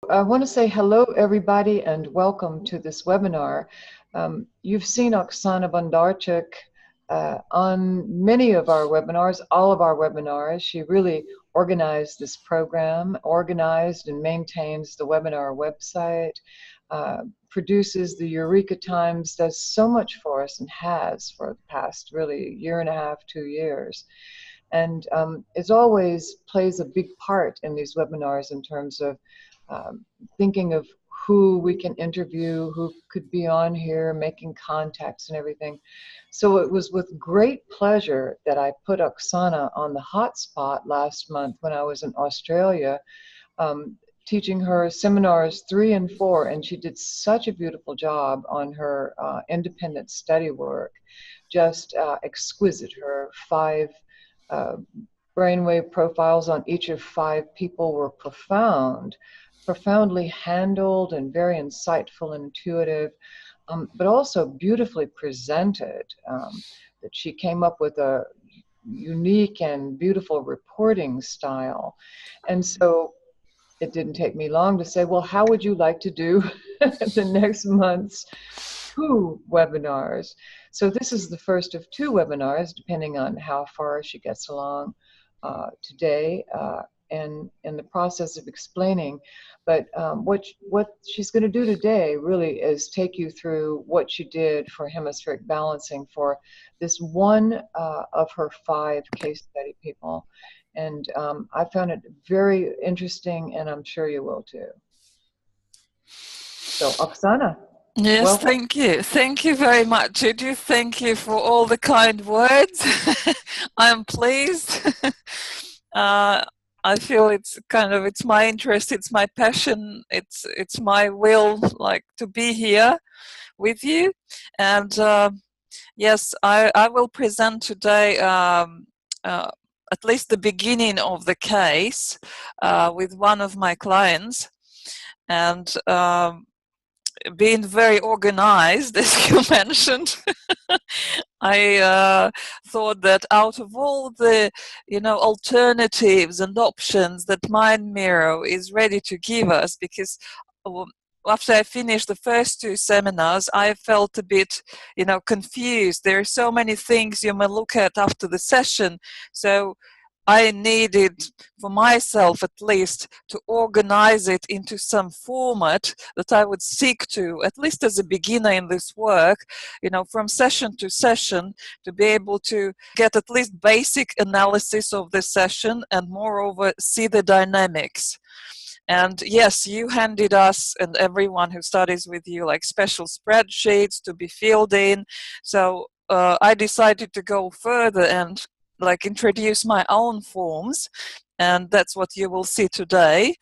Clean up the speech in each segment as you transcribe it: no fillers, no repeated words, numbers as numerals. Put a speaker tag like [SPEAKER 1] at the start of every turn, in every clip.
[SPEAKER 1] I want to say hello, everybody, and welcome to this webinar. You've seen Oksana Bondarchuk on many of our webinars, all of our webinars. She really organized this program, organized and maintains the webinar website, produces the Eureka Times, does so much for us and has for the past really year and a half, 2 years. And as always, plays a big part in these webinars in terms of thinking of who we can interview, who could be on here, making contacts and everything. So it was with great pleasure that I put Oksana on the hot spot last month when I was in Australia, teaching her seminars 3 and 4, and she did such a beautiful job on her independent study work, just exquisite. Her 5 brainwave profiles on each of 5 people were profoundly handled and very insightful and intuitive, but also beautifully presented. That she came up with a unique and beautiful reporting style. And so it didn't take me long to say, well, how would you like to do the next month's 2 webinars? So this is the first of 2 webinars, depending on how far she gets along today, and in the process of explaining. But what she's going to do today really is take you through what she did for hemispheric balancing for this one of her 5 case study people. And I found it very interesting, and I'm sure you will too. So, Oksana.
[SPEAKER 2] Yes,
[SPEAKER 1] welcome.
[SPEAKER 2] thank you. Thank you very much, Judy. Thank you for all the kind words. I'm pleased. I feel it's my interest, it's my passion, it's my will, like, to be here with you. And yes, I will present today at least the beginning of the case with one of my clients. And being very organized, as you mentioned, I thought that out of all the alternatives and options that Mind Mirror is ready to give us, because after I finished the first 2 seminars, I felt a bit confused. There are so many things you may look at after the session, so I needed, for myself at least, to organize it into some format that I would stick to, at least as a beginner in this work, from session to session, to be able to get at least basic analysis of the session and moreover see the dynamics. And yes, you handed us and everyone who studies with you like special spreadsheets to be filled in. So I decided to go further and introduce my own forms, and that's what you will see today.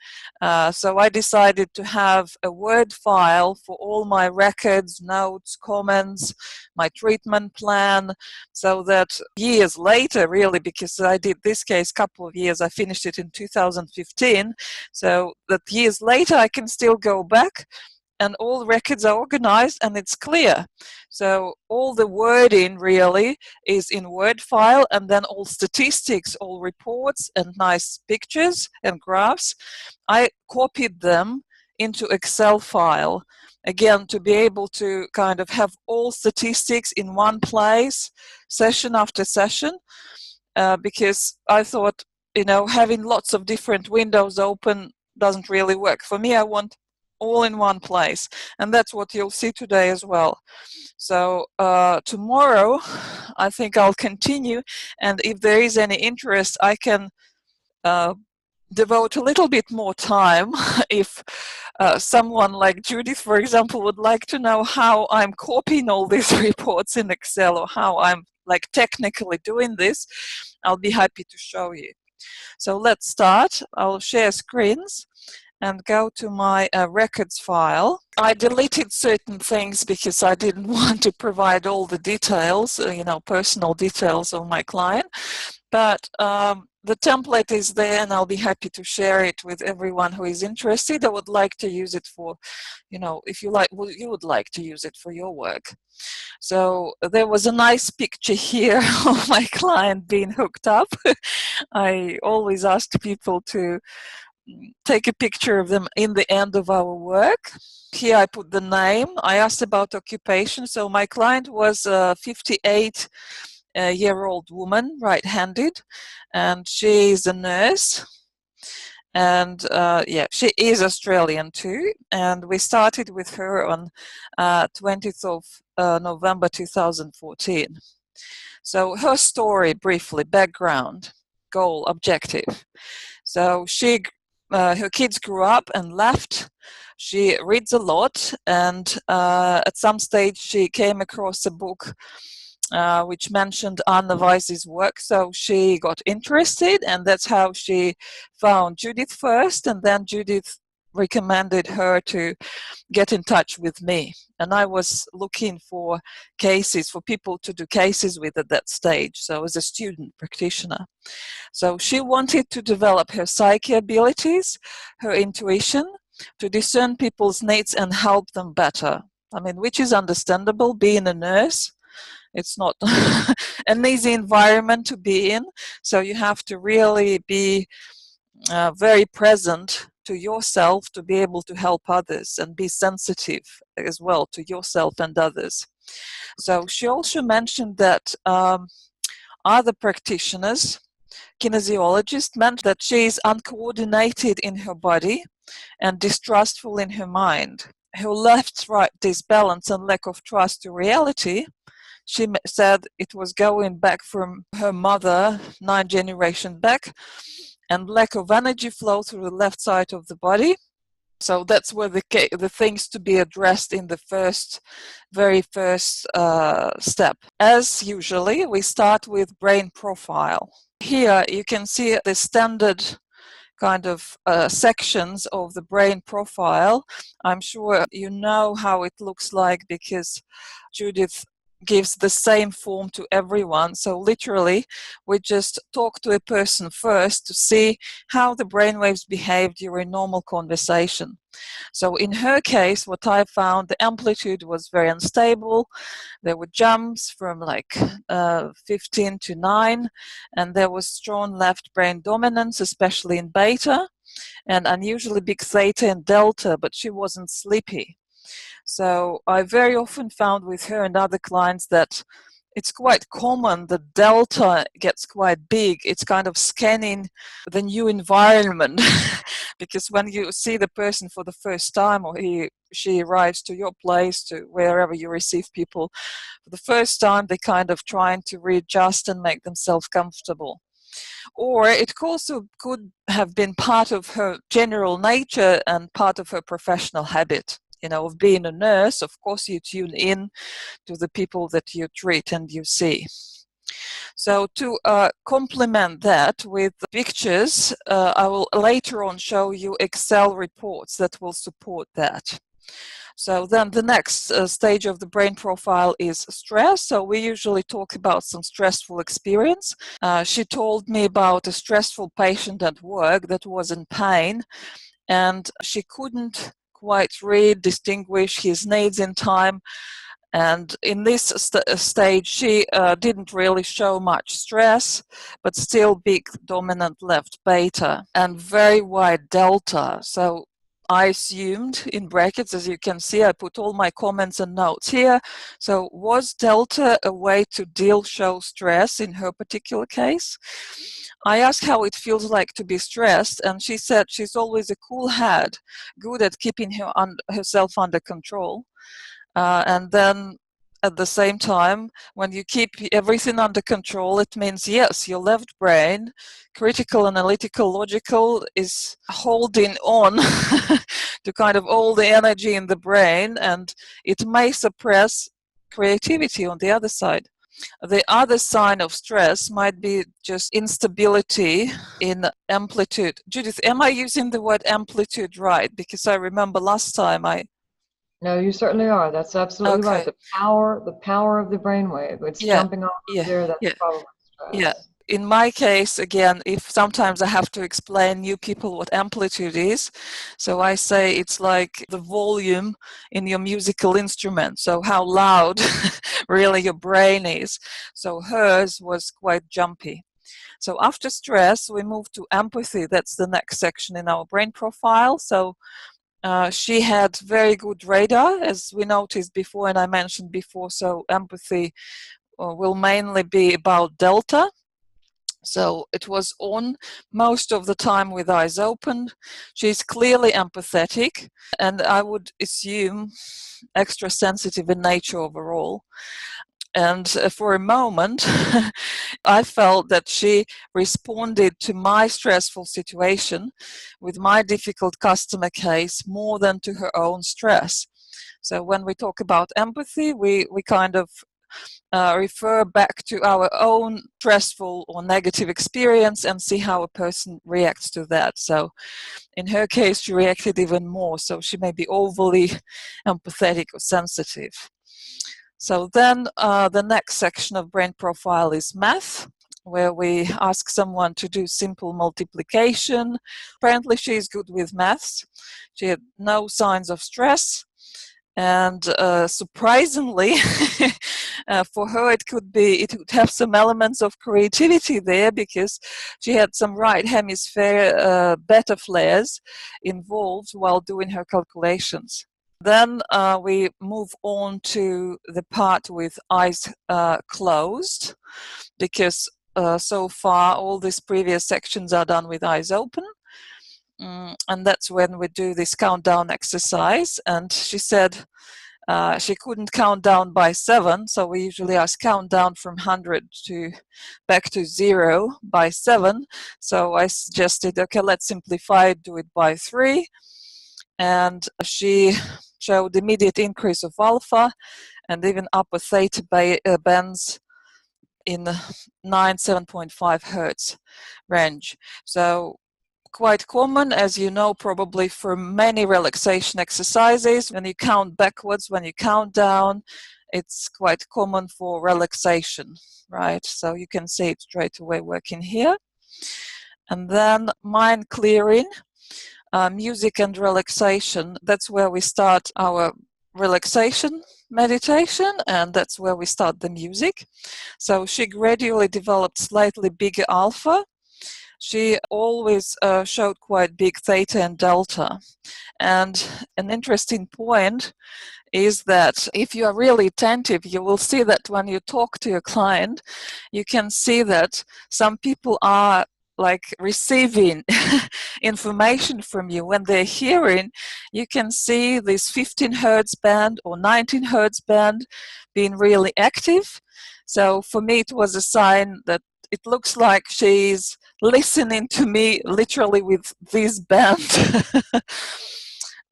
[SPEAKER 2] So I decided to have a Word file for all my records, notes, comments, my treatment plan, so that years later, really, because I did this case a couple of years, I finished it in 2015, so that years later I can still go back and all records are organized and it's clear. So all the wording really is in Word file, and then all statistics, all reports and nice pictures and graphs, I copied them into Excel file, again, to be able to kind of have all statistics in one place, session after session, because I thought, having lots of different windows open doesn't really work. For me, I want all in one place, and that's what you'll see today as well. So tomorrow I think I'll continue, and if there is any interest I can devote a little bit more time if someone like Judith, for example, would like to know how I'm copying all these reports in Excel, or how I'm technically doing this, I'll be happy to show you. So let's start. I'll share screens and go to my records file. I deleted certain things because I didn't want to provide all the details, personal details of my client. But the template is there, and I'll be happy to share it with everyone who is interested. I would like to use it for, if you like, well, you would like to use it for your work. So there was a nice picture here of my client being hooked up. I always ask people to take a picture of them in the end of our work. Here I put the name. I asked about occupation. So my client was a 58-year-old woman, right-handed, and she is a nurse. And yeah, she is Australian too. And we started with her on 20th of November 2014. So her story, briefly, background, goal, objective. So her kids grew up and left. She reads a lot, and at some stage she came across a book which mentioned Anna Weiss's work. So she got interested, and that's how she found Judith first, and then Judith recommended her to get in touch with me. And I was looking for cases, for people to do cases with at that stage, so as a student practitioner. So she wanted to develop her psyche abilities, her intuition, to discern people's needs and help them better. I mean, which is understandable, being a nurse. It's not an easy environment to be in, so you have to really be very present to yourself to be able to help others, and be sensitive as well to yourself and others. So she also mentioned that other practitioners, kinesiologists, mentioned that she is uncoordinated in her body and distrustful in her mind. Her left-right disbalance and lack of trust to reality, she said it was going back from her mother 9 generations back, and lack of energy flow through the left side of the body. So that's where the things to be addressed in the very first step. As usually, we start with brain profile. Here you can see the standard kind of sections of the brain profile. I'm sure you know how it looks like, because Judith gives the same form to everyone. So literally, we just talk to a person first to see how the brainwaves behave during normal conversation. So in her case, what I found, the amplitude was very unstable. There were jumps from like 15 to 9, and there was strong left brain dominance, especially in beta, and unusually big theta and delta, but she wasn't sleepy. So I very often found with her and other clients that it's quite common that delta gets quite big. It's kind of scanning the new environment because when you see the person for the first time, or she arrives to your place, to wherever you receive people for the first time, they kind of trying to readjust and make themselves comfortable. Or it also could have been part of her general nature and part of her professional habit. You know, of being a nurse, of course you tune in to the people that you treat and you see. So to complement that with pictures, I will later on show you Excel reports that will support that. So then the next stage of the brain profile is stress. So we usually talk about some stressful experience. She told me about a stressful patient at work that was in pain, and she couldn't quite distinguish his needs in time. And in this stage, she didn't really show much stress, but still big dominant left beta and very wide delta. So I assumed, in brackets, as you can see, I put all my comments and notes here. So was delta a way to show stress in her particular case? I asked how it feels like to be stressed, and she said she's always a cool head, good at keeping herself under control. And then at the same time, when you keep everything under control, it means, yes, your left brain, critical, analytical, logical, is holding on to kind of all the energy in the brain, and it may suppress creativity on the other side. The other sign of stress might be just instability in amplitude. Judith, am I using the word amplitude right? Because I remember last time
[SPEAKER 1] No, you certainly are. That's absolutely
[SPEAKER 2] okay.
[SPEAKER 1] right. The power of the brainwave. It's jumping off of there. That's probably stress.
[SPEAKER 2] Yeah. In my case, again, if sometimes I have to explain new people what amplitude is, so I say it's like the volume in your musical instrument, so how loud really your brain is. So hers was quite jumpy. So after stress, we move to empathy. That's the next section in our brain profile. So she had very good radar, as we noticed before and I mentioned before. So empathy will mainly be about delta. So it was on most of the time with eyes open. She's clearly empathetic, and I would assume extra sensitive in nature overall. And for a moment, I felt that she responded to my stressful situation with my difficult customer case more than to her own stress. So when we talk about empathy, we kind of refer back to our own stressful or negative experience and see how a person reacts to that. So in her case, she reacted even more. So she may be overly empathetic or sensitive. So then the next section of brain profile is math, where we ask someone to do simple multiplication. Apparently she is good with maths. She had no signs of stress. And surprisingly, for her, it would have some elements of creativity there, because she had some right hemisphere beta flares involved while doing her calculations. Then we move on to the part with eyes closed, because so far all these previous sections are done with eyes open. And that's when we do this countdown exercise. And she said she couldn't count down by 7, so we usually ask count down from 100 to back to 0 by 7. So I suggested, okay, let's simplify it, do it by 3. And she showed immediate increase of alpha and even upper theta bands in 7.5 hertz range. So quite common, as you know, probably for many relaxation exercises. When you count backwards, when you count down, it's quite common for relaxation, right? So you can see it straight away working here. And then mind clearing, music and relaxation. That's where we start our relaxation meditation, and that's where we start the music. So she gradually developed slightly bigger alpha. She always showed quite big theta and delta. And an interesting point is that if you are really attentive, you will see that when you talk to your client, you can see that some people are like receiving information from you. When they're hearing, you can see this 15 hertz band or 19 hertz band being really active. So for me, it was a sign that it looks like she's listening to me literally with this band.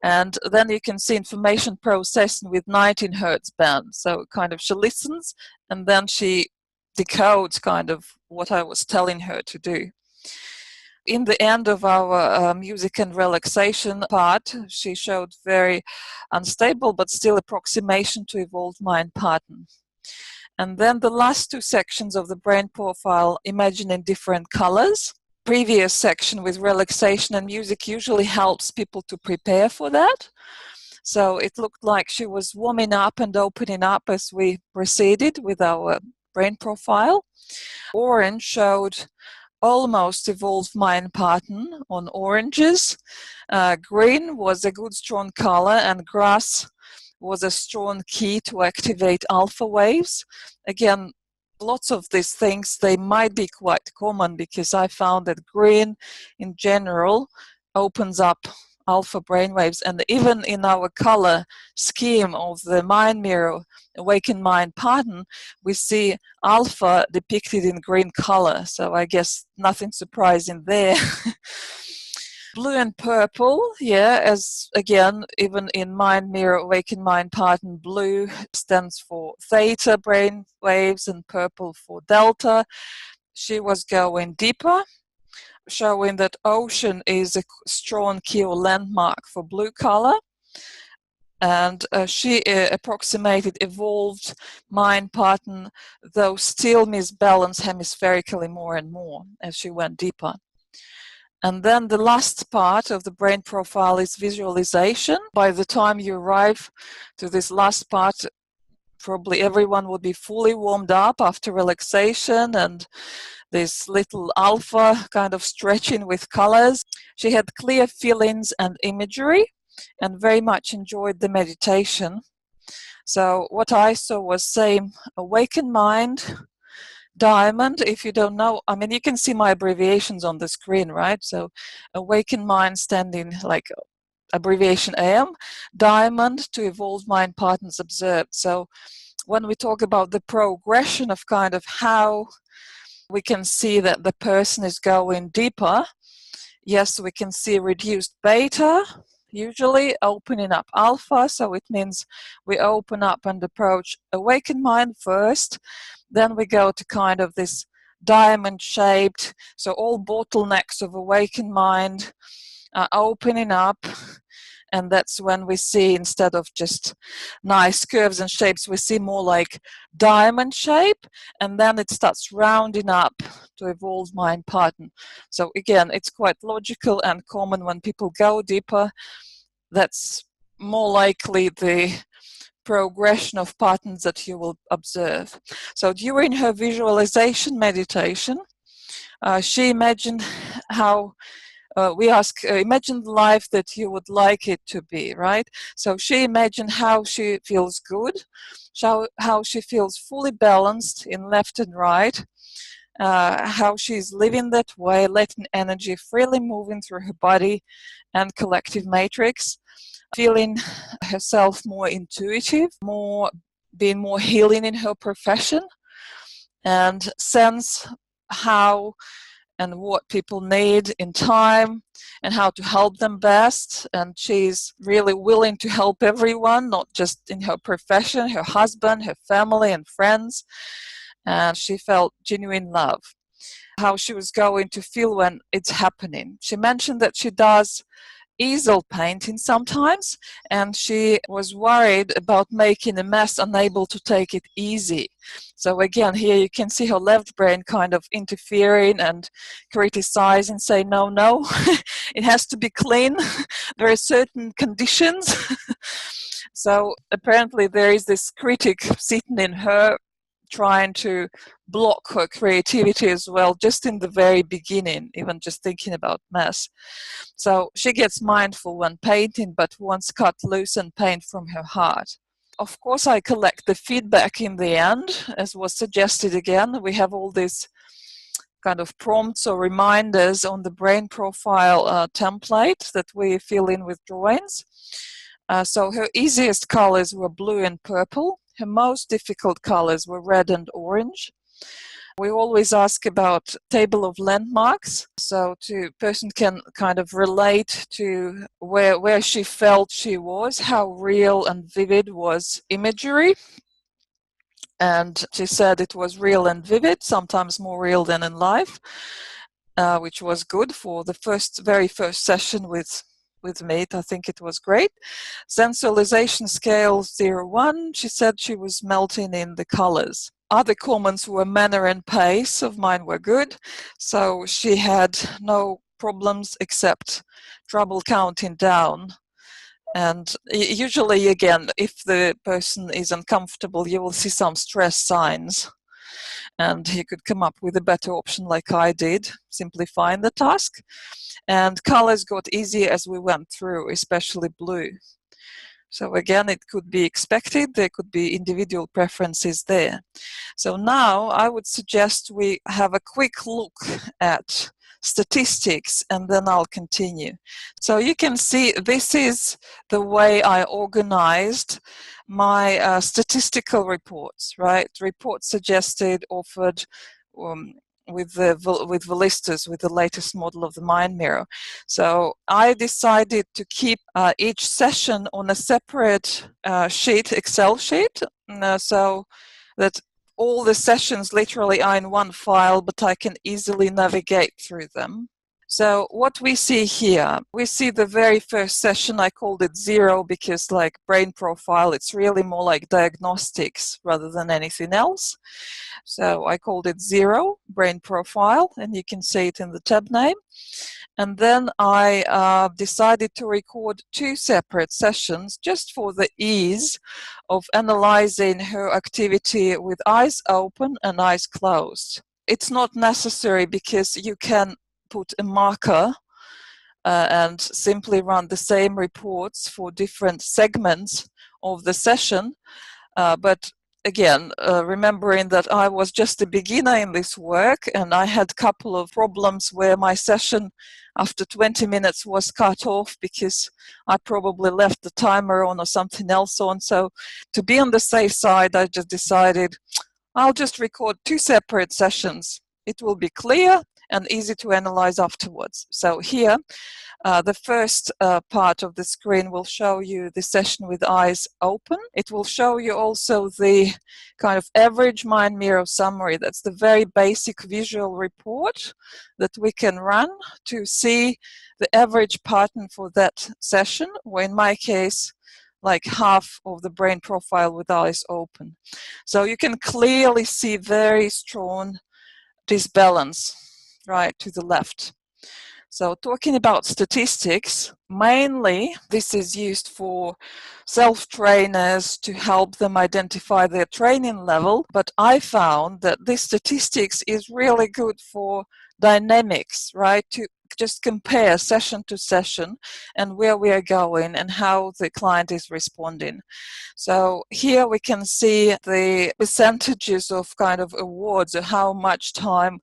[SPEAKER 2] And then you can see information processing with 19 hertz band. So kind of she listens and then she decodes kind of what I was telling her to do. In the end of our music and relaxation part, she showed very unstable but still approximation to evolved mind pattern. And then the last 2 sections of the brain profile, imagine in different colors. Previous section with relaxation and music usually helps people to prepare for that. So it looked like she was warming up and opening up as we proceeded with our brain profile. Orange showed almost evolved mind pattern on oranges. Green was a good strong color, and grass was a strong key to activate alpha waves. Again, lots of these things, they might be quite common, because I found that green in general opens up alpha brainwaves. And even in our color scheme of the mind mirror awakened mind pattern, we see alpha depicted in green color. So I guess nothing surprising there. Blue and purple, yeah, as again, even in mind mirror awakened mind pattern, blue stands for theta brain waves and purple for delta. She was going deeper, showing that ocean is a strong key or landmark for blue color. And she approximated evolved mind pattern, though still misbalanced hemispherically more and more as she went deeper. And then the last part of the brain profile is visualization. By the time you arrive to this last part, probably everyone would be fully warmed up after relaxation and this little alpha kind of stretching with colors. She had clear feelings and imagery and very much enjoyed the meditation. So what I saw was same awakened mind, diamond. If you don't know, I mean, you can see my abbreviations on the screen, right? So awakened mind standing like abbreviation AM, diamond to evolved mind patterns observed. So when we talk about the progression of kind of how we can see that the person is going deeper, yes, we can see reduced beta, usually opening up alpha. So it means we open up and approach awakened mind first, then we go to kind of this diamond shaped, so all bottlenecks of awakened mind are opening up. And that's when we see, instead of just nice curves and shapes, we see more like diamond shape, and then it starts rounding up to evolved mind pattern. So again, it's quite logical and common when people go deeper. That's more likely the progression of patterns that you will observe. So during her visualization meditation, she imagined how we ask, imagine the life that you would like it to be, right? So she imagined how she feels good, how she feels fully balanced in left and right, how she's living that way, letting energy freely moving through her body and collective matrix, feeling herself more intuitive, being more healing in her profession, and sense how and what people need in time and how to help them best. And she's really willing to help everyone, not just in her profession, her husband, her family and friends. And she felt genuine love. How she was going to feel when it's happening. She mentioned that she does easel painting sometimes, and she was worried about making a mess, unable to take it easy. So again, here you can see her left brain kind of interfering and criticizing, say, no, no, it has to be clean. There are certain conditions. So apparently there is this critic sitting in her trying to block her creativity as well, just in the very beginning, even just thinking about mess. So she gets mindful when painting, but wants cut loose and paint from her heart. Of course, I collect the feedback in the end, as was suggested again. We have all these kind of prompts or reminders on the brain profile template that we fill in with drawings. So her easiest colors were blue and purple. Her most difficult colors were red and orange. We always ask about table of landmarks, so the person can kind of relate to where she felt she was, how real and vivid was imagery. And she said it was real and vivid, sometimes more real than in life, which was good for the very first session with me. I think it was great. Sensualization scale 0-1, she said she was melting in the colors. Other comments were manner and pace of mine were good, so she had no problems except trouble counting down. And usually, again, if the person is uncomfortable, you will see some stress signs. And you could come up with a better option like I did, simplifying the task. And colors got easier as we went through, especially blue. So again, it could be expected, there could be individual preferences there. So now I would suggest we have a quick look at statistics and then I'll continue. So you can see this is the way I organized my statistical reports, right? Reports suggested, offered, with Velistas, with the latest model of the mind mirror. So I decided to keep each session on a separate sheet, Excel sheet, so that all the sessions literally are in one file, but I can easily navigate through them. So what we see here, we see the very first session. I called it 0 because, like brain profile, it's really more like diagnostics rather than anything else. So I called it 0, brain profile, and you can see it in the tab name. And then I decided to record 2 separate sessions just for the ease of analyzing her activity with eyes open and eyes closed. It's not necessary because you can put a marker and simply run the same reports for different segments of the session. But again, remembering that I was just a beginner in this work and I had a couple of problems where my session after 20 minutes was cut off because I probably left the timer on or something else on. So to be on the safe side, I just decided I'll just record 2 separate sessions. It will be clear and easy to analyze afterwards. So here, the first part of the screen will show you the session with eyes open. It will show you also the kind of average mind mirror summary. That's the very basic visual report that we can run to see the average pattern for that session, or in my case, like half of the brain profile with eyes open. So you can clearly see very strong disbalance right to the left. So talking about statistics, mainly this is used for self-trainers to help them identify their training level, but I found that this statistics is really good for dynamics, right? To just compare session to session and where we are going and how the client is responding. So here we can see the percentages of kind of awards, or how much time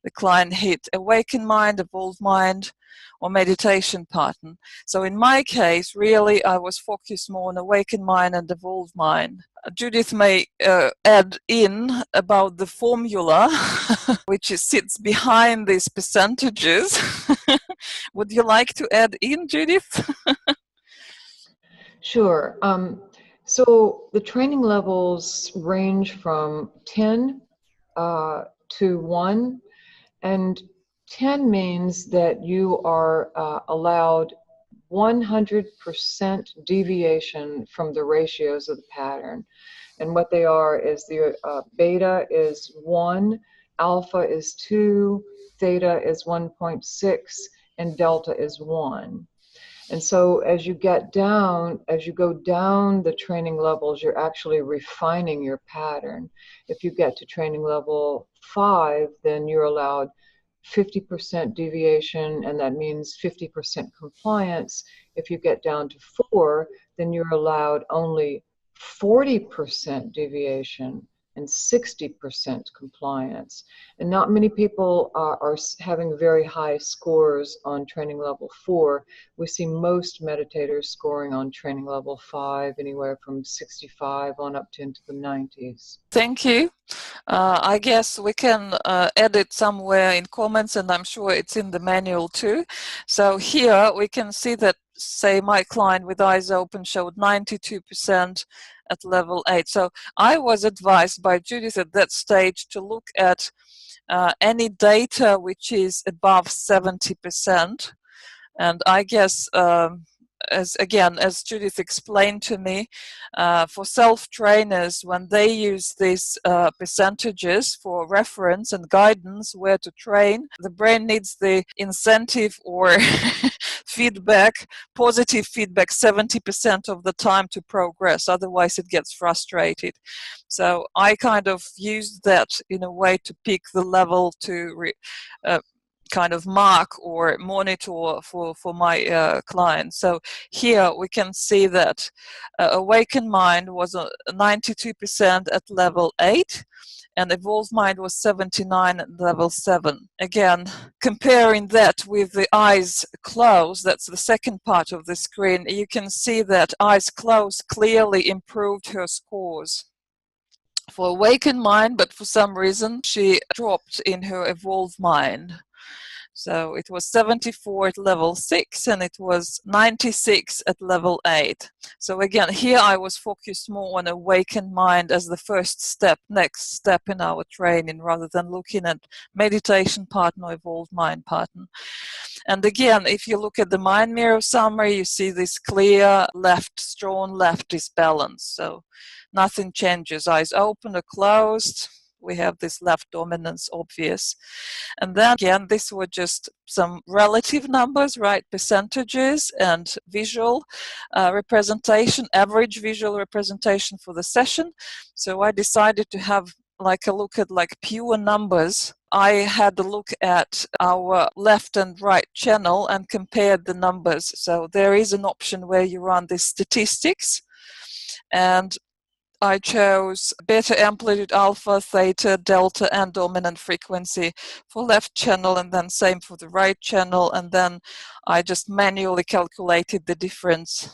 [SPEAKER 2] the client hit awakened mind, evolved mind, or meditation pattern. So in my case, really, I was focused more on awakened mind and evolved mind. Judith may add in about the formula, which sits behind these percentages. Would you like to add in, Judith?
[SPEAKER 1] Sure. So the training levels range from 10 to 1, and 10 means that you are allowed 100% deviation from the ratios of the pattern. And what they are is the beta is 1, alpha is 2, theta is 1.6, and delta is 1. And so as you go down the training levels, you're actually refining your pattern. If you get to training level 5, then you're allowed 50% deviation, and that means 50% compliance. If you get down to 4, then you're allowed only 40% deviation and 60% compliance. And not many people are having very high scores on training level 4. We see most meditators scoring on training level 5, anywhere from 65 on up to into the 90s.
[SPEAKER 2] Thank you. I guess we can edit somewhere in comments, and I'm sure it's in the manual too. So here we can see that, say, my client with eyes open showed 92% at level 8. So I was advised by Judith at that stage to look at any data which is above 70%. And I guess as Judith explained to me, for self-trainers, when they use these percentages for reference and guidance where to train, the brain needs the incentive or feedback, positive feedback 70% of the time to progress, otherwise it gets frustrated. So I kind of used that in a way to pick the level to kind of mark or monitor for my clients. So here we can see that awakened mind was 92% at level 8, and evolved mind was 79 at level 7. Again, comparing that with the eyes closed, that's the second part of the screen, you can see that eyes closed clearly improved her scores for awakened mind, but for some reason she dropped in her evolved mind. So it was 74 at level 6 and it was 96 at level 8. So again, here I was focused more on awakened mind as the first step, next step in our training, rather than looking at meditation pattern or evolved mind pattern. And again, if you look at the mind mirror summary, you see this clear left, strong left is balanced. So nothing changes. Eyes open or closed. We have this left dominance obvious. And then again, these were just some relative numbers, right? Percentages and visual representation, average visual representation for the session. So I decided to have like a look at like pure numbers. I had a look at our left and right channel and compared the numbers. So there is an option where you run the statistics, and I chose beta amplitude, alpha, theta, delta, and dominant frequency for left channel, and then same for the right channel, and then I just manually calculated the difference.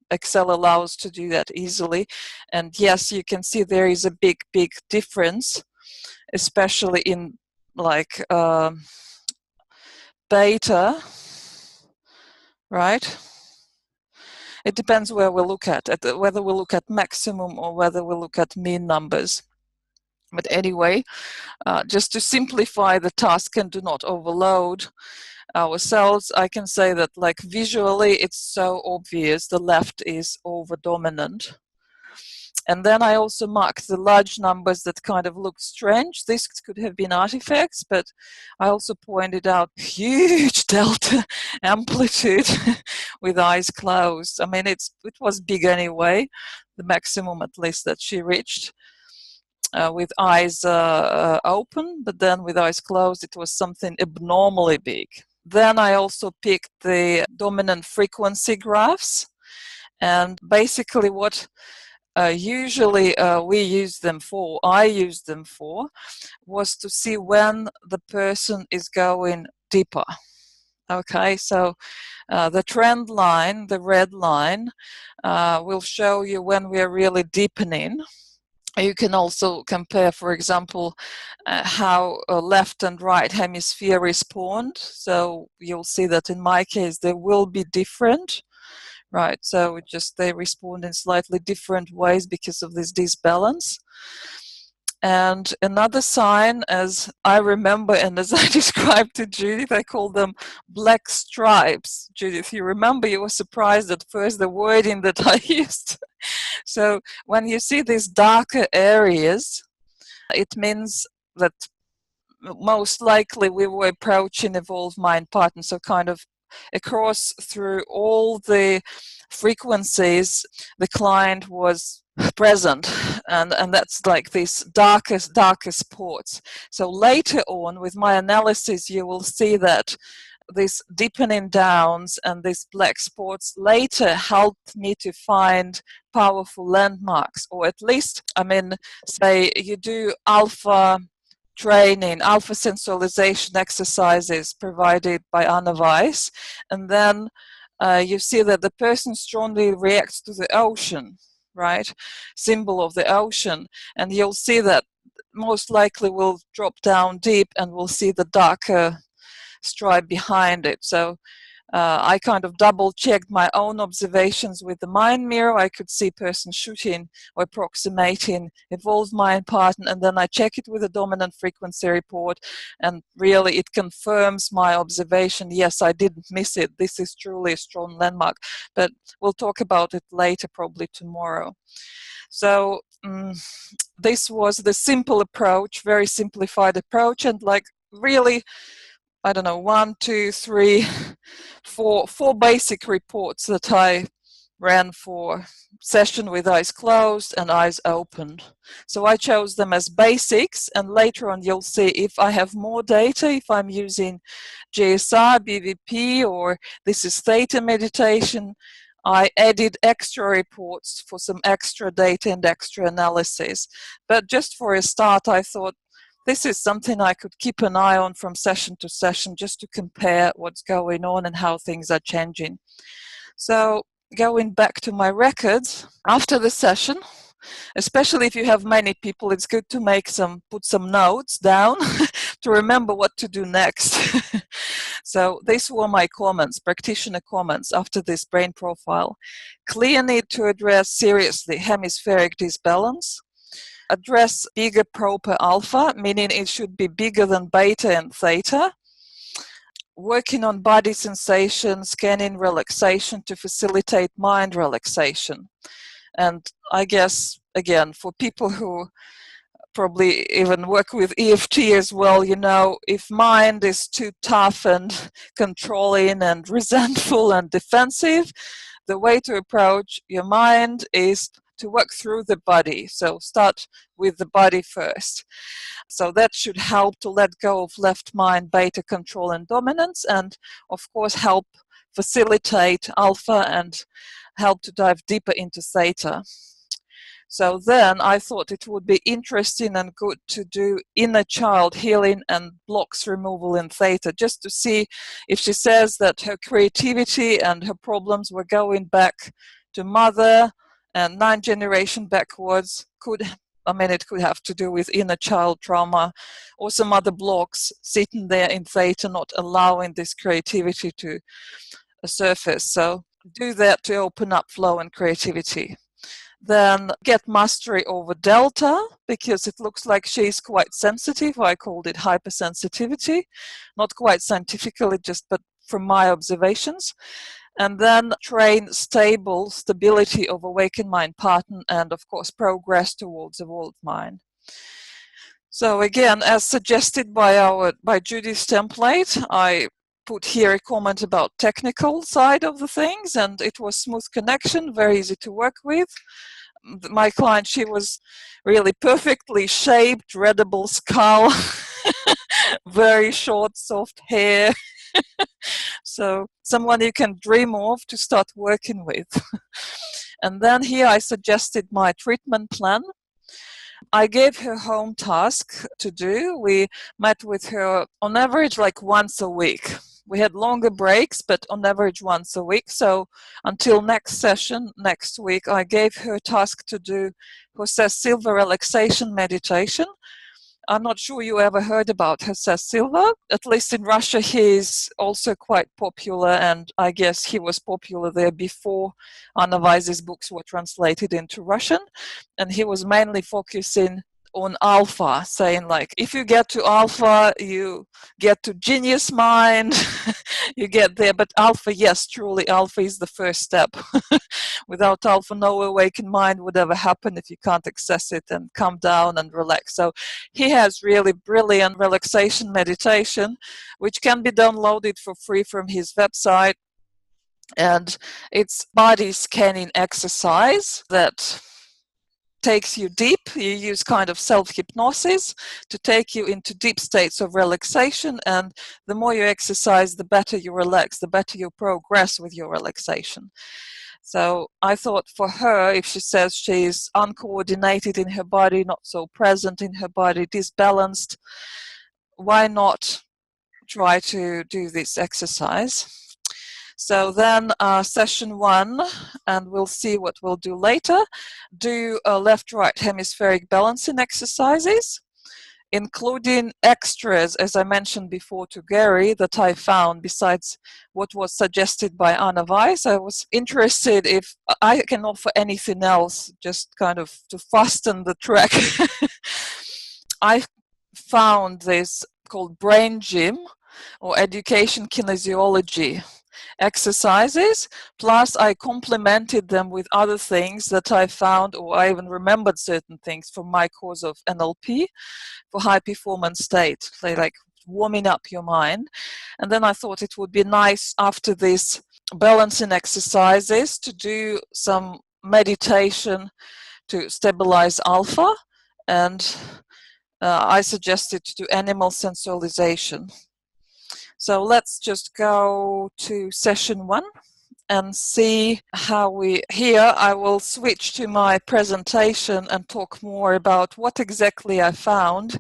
[SPEAKER 2] Excel allows to do that easily, and yes, you can see there is a big difference, especially in like beta, right? It depends where we look at whether we look at maximum or whether we look at mean numbers. But anyway, just to simplify the task and do not overload ourselves, I can say that like visually it's so obvious the left is over dominant. And then I also marked the large numbers that kind of looked strange. This could have been artifacts, but I also pointed out huge delta amplitude with eyes closed. I mean, it was big anyway, the maximum at least that she reached. With eyes open, but then with eyes closed, it was something abnormally big. Then I also picked the dominant frequency graphs, and basically what usually we use them for, I use them for, was to see when the person is going deeper. Okay, so the trend line, the red line, will show you when we are really deepening. You can also compare, for example, how left and right hemisphere respond. So you'll see that in my case, they will be different, right? So they respond in slightly different ways because of this disbalance. And another sign, as I remember and as I described to Judith, I call them black stripes. Judith, you remember you were surprised at first the wording that I used. So when you see these darker areas, it means that most likely we were approaching evolved mind pattern. So kind of across through all the frequencies, the client was present, and that's like these darkest spots. So later on with my analysis, you will see that these deepening downs and these black spots later helped me to find powerful landmarks, or at least, I mean, say you do alpha training, alpha sensualization exercises provided by Anna Weiss, and then you see that the person strongly reacts to the ocean, right? Symbol of the ocean, and you'll see that most likely will drop down deep and we'll see the darker stripe behind it. So I kind of double checked my own observations with the mind mirror. I could see person shooting or approximating evolved mind pattern, and then I check it with a dominant frequency report, and really it confirms my observation. Yes, I didn't miss it. This is truly a strong landmark, but we'll talk about it later, probably tomorrow. So this was the simple approach, very simplified approach, and like really, I don't know, 1, 2, 3, 4 basic reports that I ran for session with eyes closed and eyes opened. So I chose them as basics, and later on you'll see if I have more data, if I'm using GSR, BVP, or this is theta meditation, I added extra reports for some extra data and extra analysis. But just for a start, I thought, this is something I could keep an eye on from session to session, just to compare what's going on and how things are changing. So going back to my records, after the session, especially if you have many people, it's good to put some notes down to remember what to do next. So these were my comments, practitioner comments after this brain profile. Clear need to address seriously hemispheric disbalance. Address bigger proper alpha, meaning it should be bigger than beta and theta. Working on body sensation, scanning relaxation to facilitate mind relaxation. And I guess, again, for people who probably even work with EFT as well, you know, if mind is too tough and controlling and resentful and defensive, the way to approach your mind is to work through the body. So start with the body first. So that should help to let go of left mind, beta control and dominance, and of course help facilitate alpha and help to dive deeper into theta. So then I thought it would be interesting and good to do inner child healing and blocks removal in theta, just to see if she says that her creativity and her problems were going back to mother and 9 generations backwards. It could have to do with inner child trauma or some other blocks sitting there in theta, not allowing this creativity to surface. So do that to open up flow and creativity. Then get mastery over delta, because it looks like she's quite sensitive. I called it hypersensitivity, not quite scientifically, but from my observations. And then train stability of awakened mind pattern, and of course progress towards evolved mind. So again, as suggested by Judy's template, I put here a comment about technical side of the things, and it was smooth connection, very easy to work with. My client, she was really perfectly shaped, readable skull, very short, soft hair. So someone you can dream of to start working with. And then here I suggested my treatment plan. I gave her home task to do. We met with her on average like once a week. We had longer breaks, but on average once a week. So until next session, next week, I gave her a task to do Jose Silva relaxation meditation. I'm not sure you ever heard about Jose Silva. At least in Russia, he's also quite popular, and I guess he was popular there before Anna Weiss's books were translated into Russian. And he was mainly focusing on alpha, saying like, if you get to alpha, you get to genius mind, you get there. But alpha, yes, truly, alpha is the first step. Without alpha, no awakened mind would ever happen if you can't access it and calm down and relax. So he has really brilliant relaxation meditation, which can be downloaded for free from his website. And it's body scanning exercise that takes you deep. You use kind of self-hypnosis to take you into deep states of relaxation, and the more you exercise, the better you relax, the better you progress with your relaxation. So I thought for her, if she says she's uncoordinated in her body, not so present in her body, disbalanced, why not try to do this exercise? So then session 1, and we'll see what we'll do later, do left-right hemispheric balancing exercises, including extras, as I mentioned before to Gary, that I found besides what was suggested by Anna Weiss. I was interested if I can offer anything else, just kind of to fasten the track. I found this called brain gym or education kinesiology exercises, plus I complemented them with other things that I found, or I even remembered certain things from my course of NLP for high performance state, like warming up your mind. And then I thought it would be nice after these balancing exercises to do some meditation to stabilize alpha, and I suggested to do animal sensualization. So let's just go to session 1 and see how here I will switch to my presentation and talk more about what exactly I found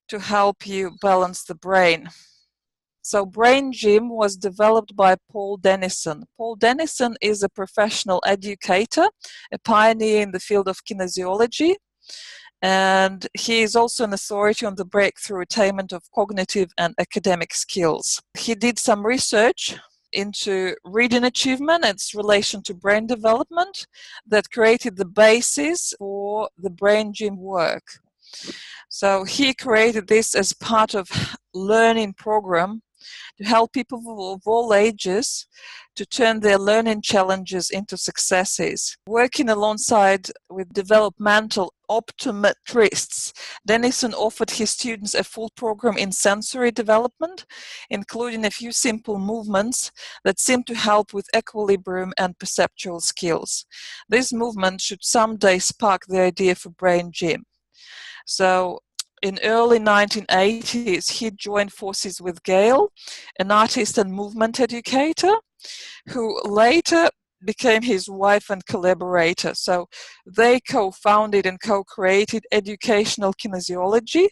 [SPEAKER 2] to help you balance the brain. So Brain Gym was developed by Paul Dennison. Paul Dennison is a professional educator, a pioneer in the field of kinesiology, and he is also an authority on the breakthrough attainment of cognitive and academic skills. He did some research into reading achievement and its relation to brain development that created the basis for the brain gym work. So he created this as part of learning program to help people of all ages to turn their learning challenges into successes. Working alongside with developmental optometrists, Denison offered his students a full program in sensory development, including a few simple movements that seem to help with equilibrium and perceptual skills. These movements should someday spark the idea for brain gym. So in early 1980s, he joined forces with Gail, an artist and movement educator, who later became his wife and collaborator. So they co-founded and co-created Educational Kinesiology,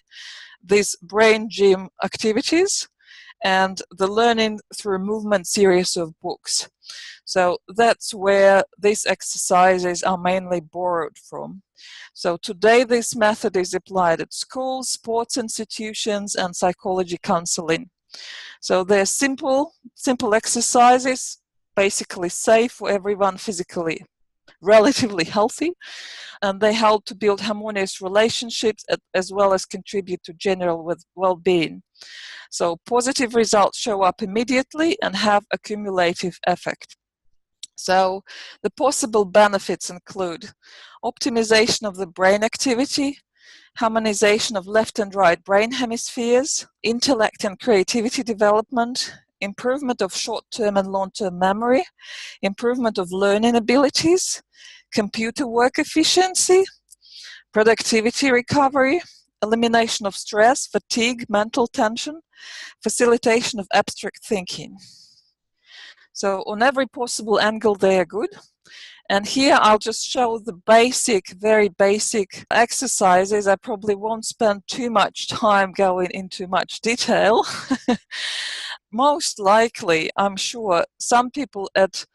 [SPEAKER 2] these brain gym activities, and the Learning Through Movement series of books. So that's where these exercises are mainly borrowed from. So today this method is applied at schools, sports institutions, and psychology counseling. So they're simple exercises, basically safe for everyone, physically relatively healthy, and they help to build harmonious relationships as well as contribute to general well-being. So positive results show up immediately and have a cumulative effect. So the possible benefits include optimization of the brain activity, harmonization of left and right brain hemispheres, intellect and creativity development, improvement of short-term and long-term memory, improvement of learning abilities, computer work efficiency, productivity recovery, elimination of stress, fatigue, mental tension, facilitation of abstract thinking. So on every possible angle they are good. And here I'll just show the basic, very basic exercises. I probably won't spend too much time going into much detail. Most likely, I'm sure, some people at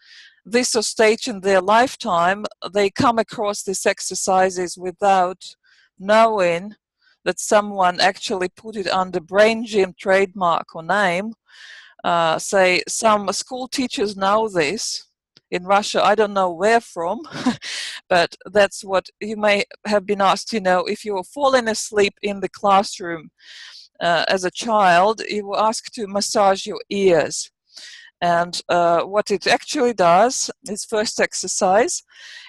[SPEAKER 2] this stage in their lifetime, they come across these exercises without knowing that someone actually put it under brain gym trademark or name. Say some school teachers know this in Russia. I don't know where from, but that's what you may have been asked. If you were falling asleep in the classroom as a child, you were asked to massage your ears. And what it actually does is, first exercise,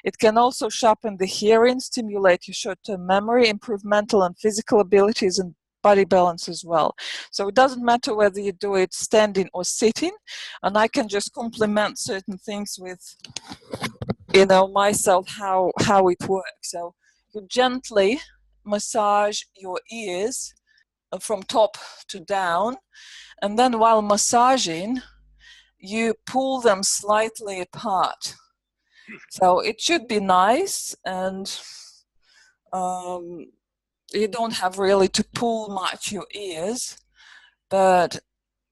[SPEAKER 2] it can also sharpen the hearing, stimulate your short-term memory, improve mental and physical abilities, and body balance as well. So it doesn't matter whether you do it standing or sitting, and I can just complement certain things with myself how it works. So you gently massage your ears from top to down, and then while massaging you pull them slightly apart. So it should be nice, and you don't have really to pull much your ears, but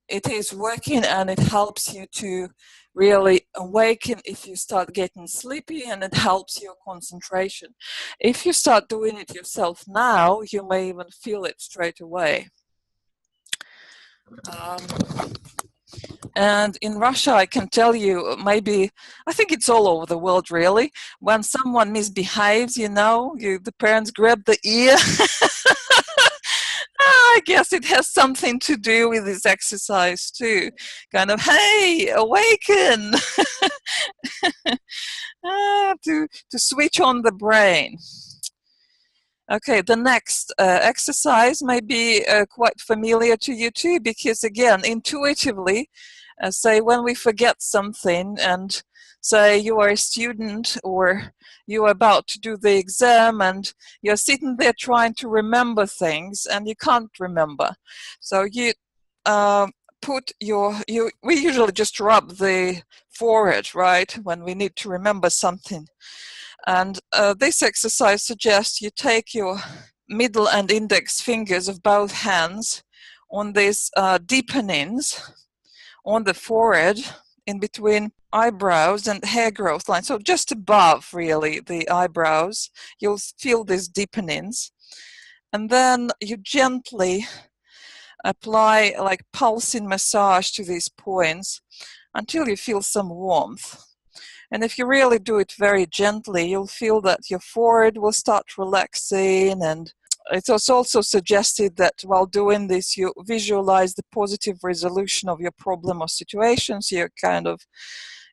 [SPEAKER 2] it is working and it helps you to really awaken if you start getting sleepy, and it helps your concentration. If you start doing it yourself now, you may even feel it straight away. And in Russia, I can tell you, I think it's all over the world really, when someone misbehaves, the parents grab the ear. I guess it has something to do with this exercise too. Kind of, hey, awaken! To switch on the brain. Okay, the next exercise may be quite familiar to you too, because again, intuitively, say when we forget something, and say you are a student or you are about to do the exam and you're sitting there trying to remember things and you can't remember. So you we usually just rub the forehead, right, when we need to remember something. And this exercise suggests you take your middle and index fingers of both hands on these deepenings on the forehead in between eyebrows and hair growth line. So just above, really, the eyebrows, you'll feel these deepenings. and then you gently apply like pulsing massage to these points until you feel some warmth. And if you really do it very gently, you'll feel that your forehead will start relaxing. And it's also suggested that while doing this, you visualize the positive resolution of your problem or situation. So you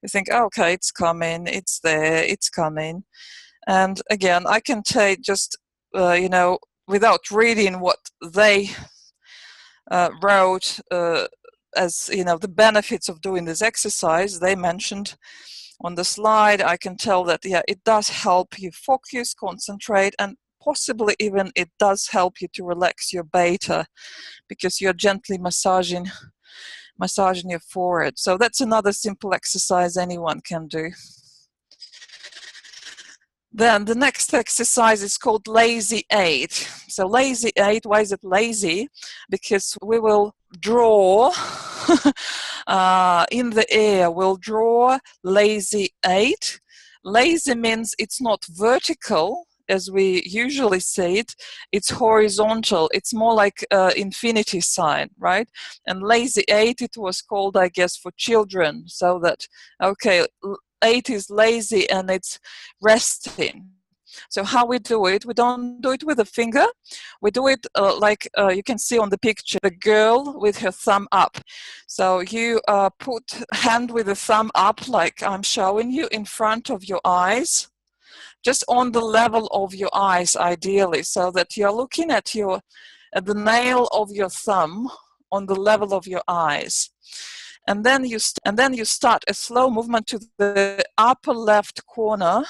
[SPEAKER 2] think, oh, okay, it's coming, it's there, it's coming. And again, I can take just, without reading what they wrote as, the benefits of doing this exercise, they mentioned on the slide, I can tell that, yeah, it does help you focus, concentrate, and possibly even it does help you to relax your beta because you're gently massaging your forehead. So that's another simple exercise anyone can do. Then the next exercise is called Lazy 8. So Lazy 8, why is it lazy? Because we will draw in the air, we'll draw Lazy 8. Lazy means it's not vertical as we usually see it, it's horizontal. It's more like infinity sign, right? And Lazy 8, it was called, I guess, for children, so that, okay, 8 is lazy and it's resting. So how we do it, we don't do it with a finger. We do it like you can see on the picture, the girl with her thumb up. So you put hand with the thumb up, like I'm showing you, in front of your eyes, just on the level of your eyes, ideally, so that you're looking at the nail of your thumb on the level of your eyes. And then you start a slow movement to the upper left corner,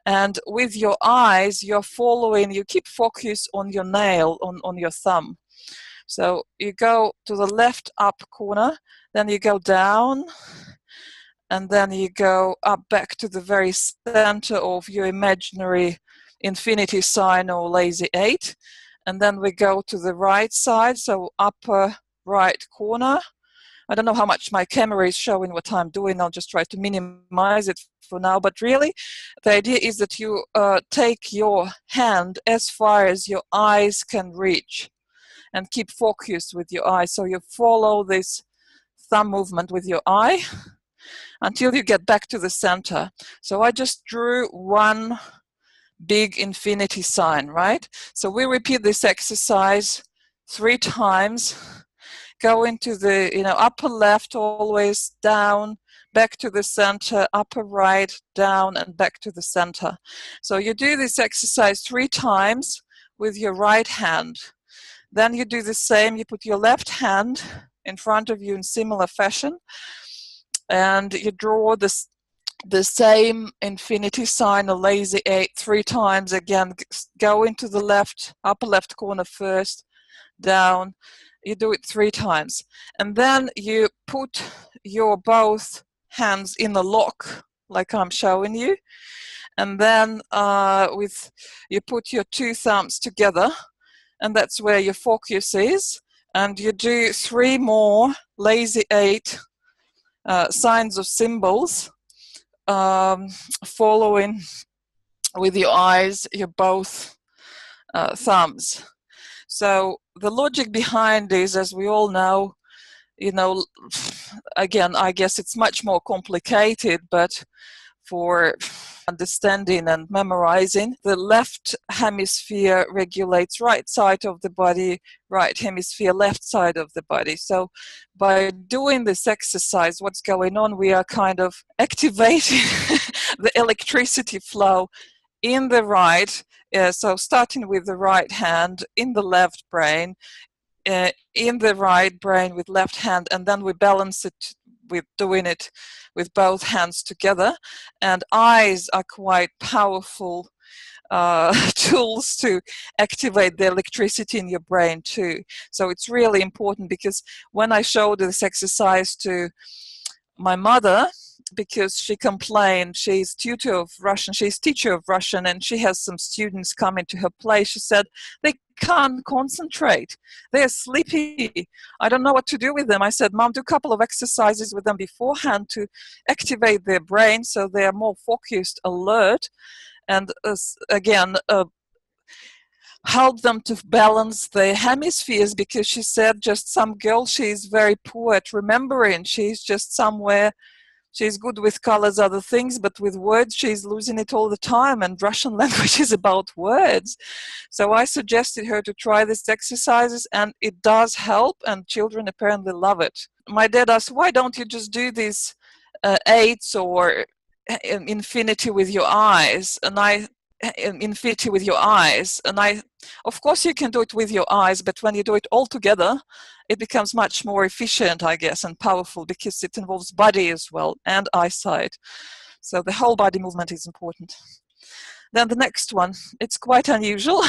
[SPEAKER 2] and with your eyes you're following, you keep focus on your nail, on your thumb. So you go to the left up corner, then you go down, and then you go up back to the very center of your imaginary infinity sign or Lazy 8, and then we go to the right side, so upper right corner. I don't know how much my camera is showing what I'm doing. I'll just try to minimize it for now. But really, the idea is that you take your hand as far as your eyes can reach and keep focused with your eyes. So you follow this thumb movement with your eye until you get back to the center. So I just drew one big infinity sign, right? So we repeat this exercise 3 times. Go into the upper left, always down, back to the center, upper right, down, and back to the center. So you do this exercise 3 times with your right hand. Then you do the same. You put your left hand in front of you in similar fashion, and you draw the same infinity sign, a Lazy 8, 3 times. Again, go into the upper left corner first, down. You do it 3 times, and then you put your both hands in a lock, like I'm showing you, and then you put your 2 thumbs together, and that's where your focus is, and you do 3 more Lazy 8 signs of symbols, following with your eyes your both thumbs. So the logic behind this, as we all know, again, I guess it's much more complicated, but for understanding and memorizing, the left hemisphere regulates right side of the body, right hemisphere left side of the body. So by doing this exercise, what's going on, we are kind of activating the electricity flow in the right, so starting with the right hand in the left brain, in the right brain with left hand, and then we balance it with doing it with both hands together. And eyes are quite powerful tools to activate the electricity in your brain too. So it's really important, because when I showed this exercise to my mother, because she complained, she's teacher of Russian, and she has some students coming to her place. She said they can't concentrate, they're sleepy, I don't know what to do with them. I said, Mom, do a couple of exercises with them beforehand to activate their brain so they are more focused, alert. And again, help them to balance the hemispheres, because she said just some girl, she's very poor at remembering. She's just somewhere, she's good with colors, other things, but with words, she's losing it all the time. And Russian language is about words. So I suggested her to try these exercises, and it does help, and children apparently love it. My dad asked, why don't you just do these eights or infinity with your eyes? And infinity with your eyes. And of course you can do it with your eyes, but when you do it all together, it becomes much more efficient, I guess, and powerful, because it involves body as well and eyesight. So the whole body movement is important. Then the next one, it's quite unusual.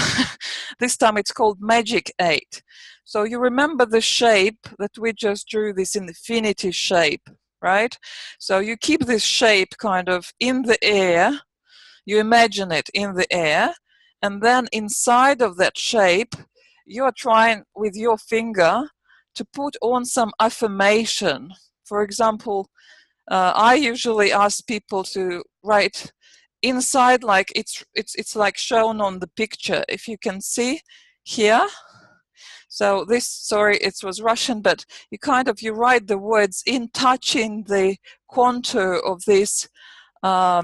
[SPEAKER 2] This time it's called Magic 8. So you remember the shape that we just drew, this infinity shape, right? So you keep this shape kind of in the air. You imagine it in the air, and then inside of that shape, you're trying with your finger to put on some affirmation. For example, I usually ask people to write inside, like it's like shown on the picture, if you can see here. So this, sorry, it was Russian, but you write the words in touching the contour of this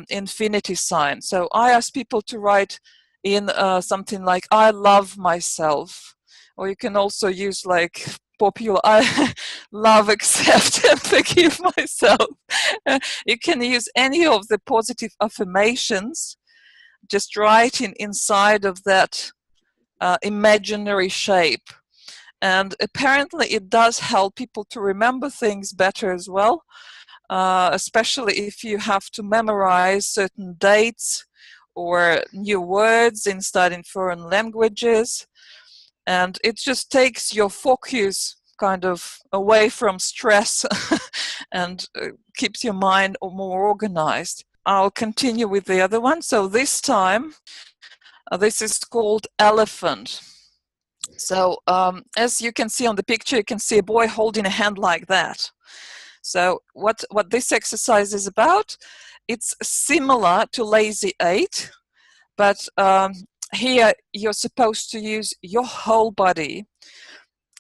[SPEAKER 2] infinity sign. So I ask people to write in something like, I love myself. Or you can also use like popular, I love, accept, and forgive myself. You can use any of the positive affirmations, just writing inside of that imaginary shape. And apparently it does help people to remember things better as well. Especially if you have to memorize certain dates or new words in studying foreign languages. And it just takes your focus kind of away from stress and keeps your mind more organized. I'll continue with the other one. So this time, this is called Elephant. So as you can see on the picture, you can see a boy holding a hand like that. So what this exercise is about, it's similar to Lazy 8, but here you're supposed to use your whole body.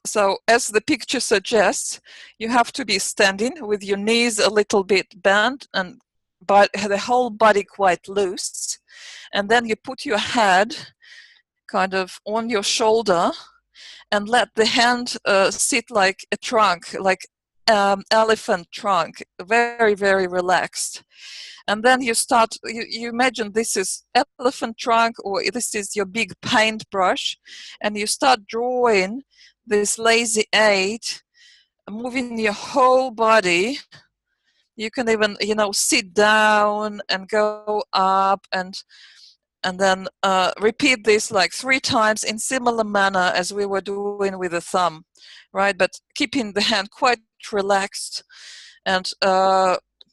[SPEAKER 2] So as the picture suggests, you have to be standing with your knees a little bit bent and but the whole body quite loose. And then you put your head kind of on your shoulder and let the hand sit like a trunk, like elephant trunk, very, very relaxed. And then you start, you imagine this is elephant trunk, or this is your big paintbrush, and you start drawing this Lazy 8, moving your whole body. You can even, sit down and go up, and then repeat this like 3 times in similar manner as we were doing with the thumb, right? But keeping the hand quite relaxed and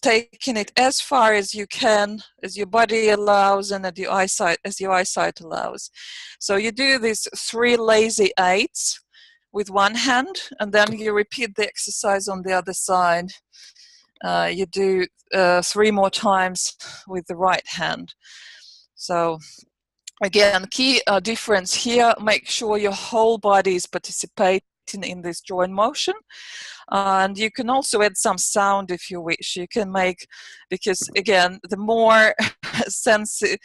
[SPEAKER 2] taking it as far as you can, as your body allows and as your eyesight allows. So you do these 3 Lazy 8s with one hand, and then you repeat the exercise on the other side. You do 3 more times with the right hand. So again, key difference here, make sure your whole body is participating in this joint motion. And you can also add some sound if you wish. You can make, because again, the more sensory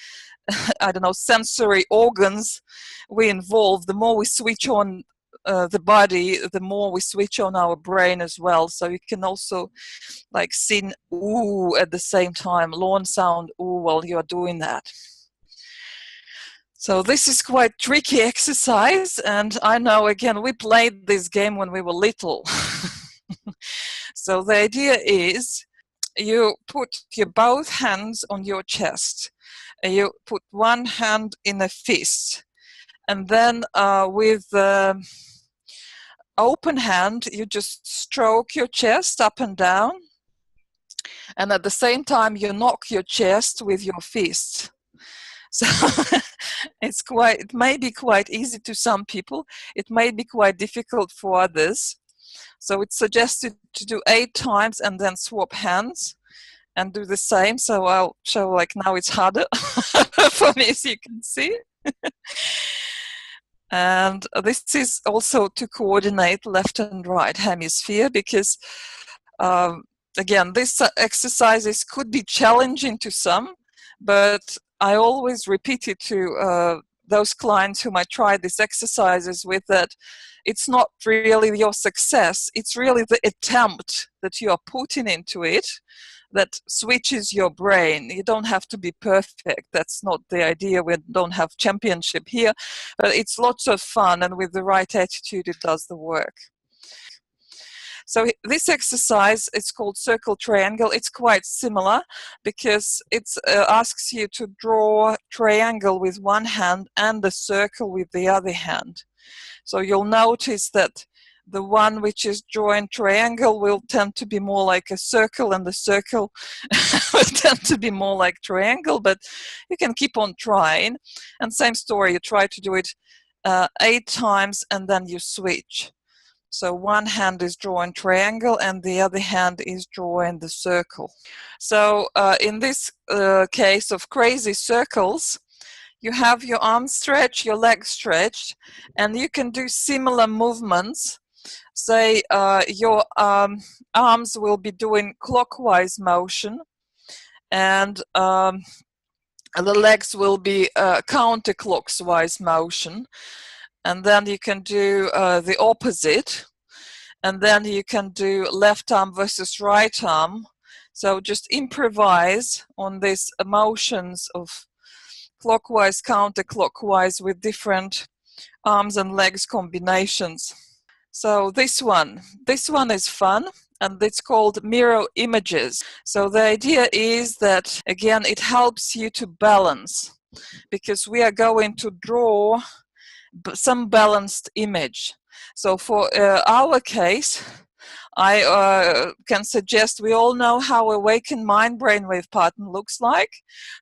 [SPEAKER 2] organs we involve, the more we switch on the body, the more we switch on our brain as well. So you can also like sing ooh at the same time, lawn sound ooh while you're doing that. So this is quite tricky exercise, and I know, again, we played this game when we were little. So the idea is you put your both hands on your chest. You put one hand in a fist, and then with the open hand, you just stroke your chest up and down, and at the same time, you knock your chest with your fist. So it may be quite easy to some people. It may be quite difficult for others. So it's suggested to do 8 times and then swap hands and do the same. So I'll show, like now it's harder for me, as you can see. And this is also to coordinate left and right hemisphere, because again, these exercises could be challenging to some, but I always repeat it to those clients whom I try these exercises with, that it's not really your success, it's really the attempt that you are putting into it that switches your brain. You don't have to be perfect. That's not the idea. We don't have championship here, but it's lots of fun, and with the right attitude, it does the work. So this exercise, it's called circle triangle. It's quite similar because it asks you to draw a triangle with one hand and a circle with the other hand. So you'll notice that the one which is drawing triangle will tend to be more like a circle, and the circle will tend to be more like triangle, but you can keep on trying. And same story, you try to do it 8 times and then you switch. So one hand is drawing triangle and the other hand is drawing the circle. So in this case of crazy circles, you have your arms stretched, your legs stretched, and you can do similar movements. Say your arms will be doing clockwise motion, and the legs will be counterclockwise motion. And then you can do the opposite, and then you can do left arm versus right arm. So just improvise on these motions of clockwise, counterclockwise with different arms and legs combinations. So this one is fun, and it's called mirror images. So the idea is that, again, it helps you to balance, because we are going to draw some balanced image. So for our case, I can suggest, we all know how awakened mind brainwave pattern looks like.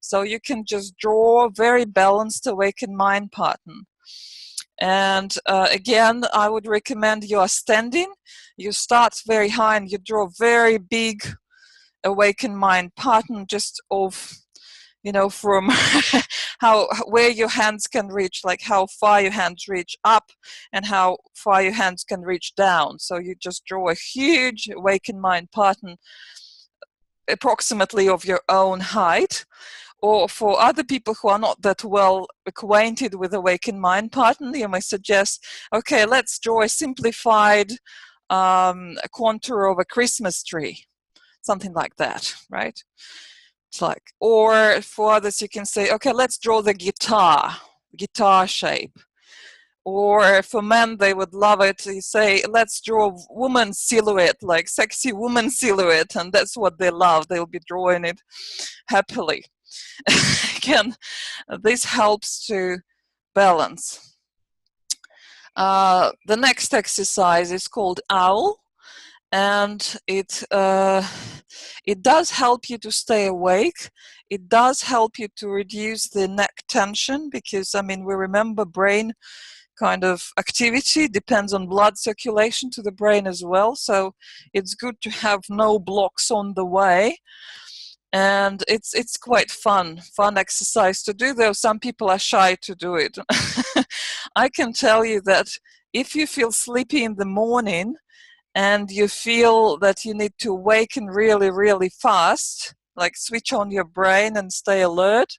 [SPEAKER 2] So you can just draw a very balanced awakened mind pattern. And again, I would recommend you are standing. You start very high and you draw very big awakened mind pattern, just of, from where your hands can reach, like how far your hands reach up and how far your hands can reach down. So you just draw a huge awakened mind pattern approximately of your own height. Or for other people who are not that well acquainted with awakened mind pattern, you may suggest, okay, let's draw a simplified contour of a Christmas tree, something like that, right? It's like, or for others, you can say, okay, let's draw the guitar shape. Or for men, they would love it. You say, let's draw a woman silhouette, like sexy woman silhouette, and that's what they love. They'll be drawing it happily. Again, this helps to balance. The next exercise is called OWL, and it does help you to stay awake. It does help you to reduce the neck tension, because, we remember brain kind of activity depends on blood circulation to the brain as well. So it's good to have no blocks on the way. And it's quite fun exercise to do, though some people are shy to do it. I can tell you that if you feel sleepy in the morning and you feel that you need to awaken really, really fast, like switch on your brain and stay alert,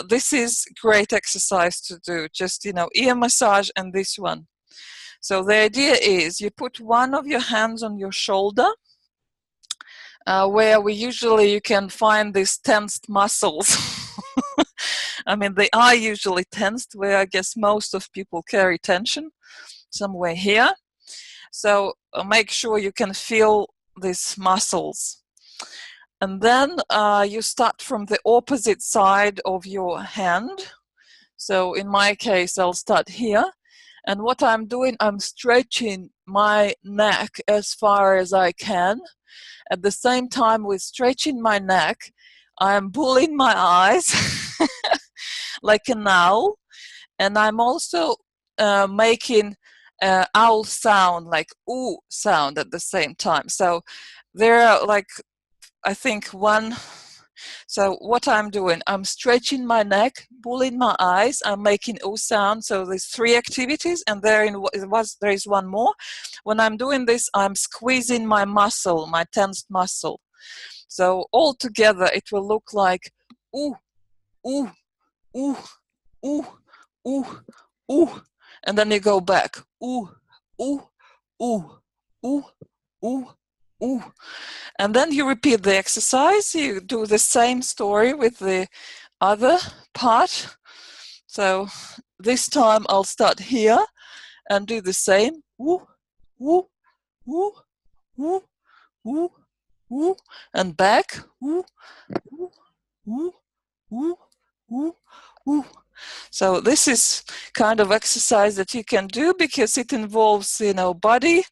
[SPEAKER 2] this is great exercise to do. Just, ear massage and this one. So the idea is you put one of your hands on your shoulder, where you can find these tensed muscles. They are usually tensed, where I guess most of people carry tension, somewhere here. So make sure you can feel these muscles. And then you start from the opposite side of your hand. So in my case, I'll start here. And what I'm doing, I'm stretching my neck as far as I can. At the same time, with stretching my neck, I am pulling my eyes like an owl. And I'm also making owl sound, like ooh sound at the same time. So there are, like, I think So what I'm doing, I'm stretching my neck, pulling my eyes, I'm making O sound. So there's 3 activities, and there is one more. When I'm doing this, I'm squeezing my muscle, my tensed muscle. So all together, it will look like ooh, ooh, ooh, ooh, ooh, ooh, and then you go back, ooh, ooh, ooh, ooh, ooh, ooh. And then you repeat the exercise. You do the same story with the other part. So this time I'll start here and do the same. Woo, woo, woo, woo, woo, woo, and back. Woo, woo, woo, woo, woo, woo. So this is kind of exercise that you can do because it involves, body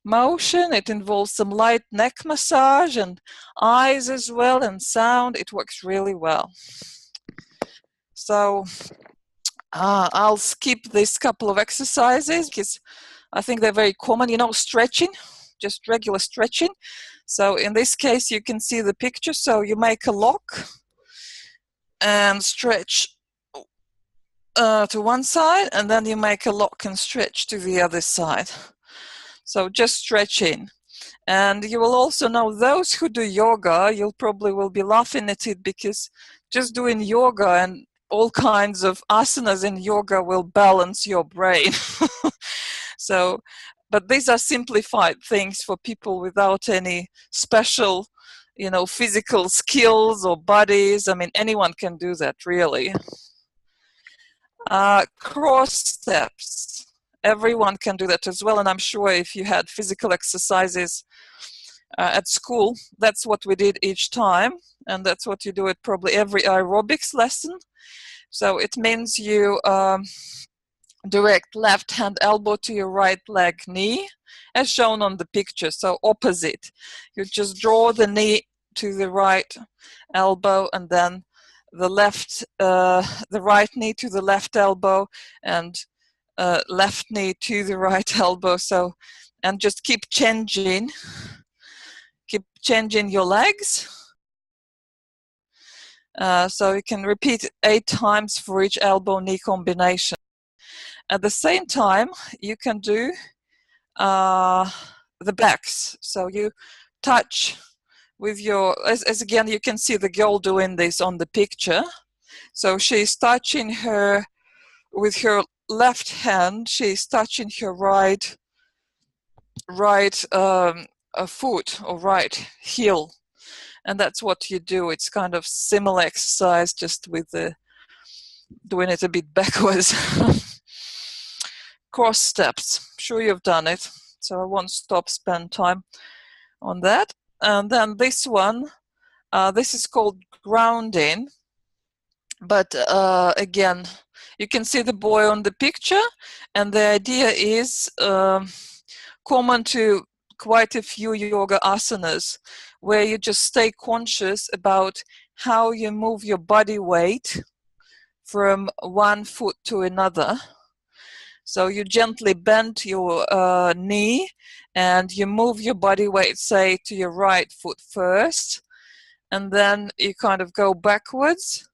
[SPEAKER 2] motion. It involves some light neck massage and eyes as well, and sound. It works really well. So I'll skip this couple of exercises because I think they're very common. Stretching, just regular stretching. So in this case, you can see the picture. So you make a lock and stretch to one side, and then you make a lock and stretch to the other side. So just stretching. And you will also know, those who do yoga, you'll probably will be laughing at it, because just doing yoga and all kinds of asanas in yoga will balance your brain. So, but these are simplified things for people without any special, physical skills or bodies. I mean, anyone can do that, really. Cross steps. Everyone can do that as well. And I'm sure if you had physical exercises at school, that's what we did each time. And that's what you do at probably every aerobics lesson. So it means you direct left hand elbow to your right leg knee, as shown on the picture. So opposite. You just draw the knee to the right elbow, and then the right knee to the left elbow, and left knee to the right elbow. So, and just keep changing your legs. So you can repeat 8 times for each elbow-knee combination. At the same time, you can do the backs. So you touch with your, as again, you can see the girl doing this on the picture. So she's touching her, with her left hand, she's touching her right foot or right heel. And that's what you do. It's kind of similar exercise, just with doing it a bit backwards. Cross steps. I'm sure you've done it, so I won't spend time on that. And then this one, this is called grounding. But again, you can see the boy on the picture, and the idea is common to quite a few yoga asanas, where you just stay conscious about how you move your body weight from one foot to another. So you gently bend your knee, and you move your body weight, say, to your right foot first, and then you kind of go backwards,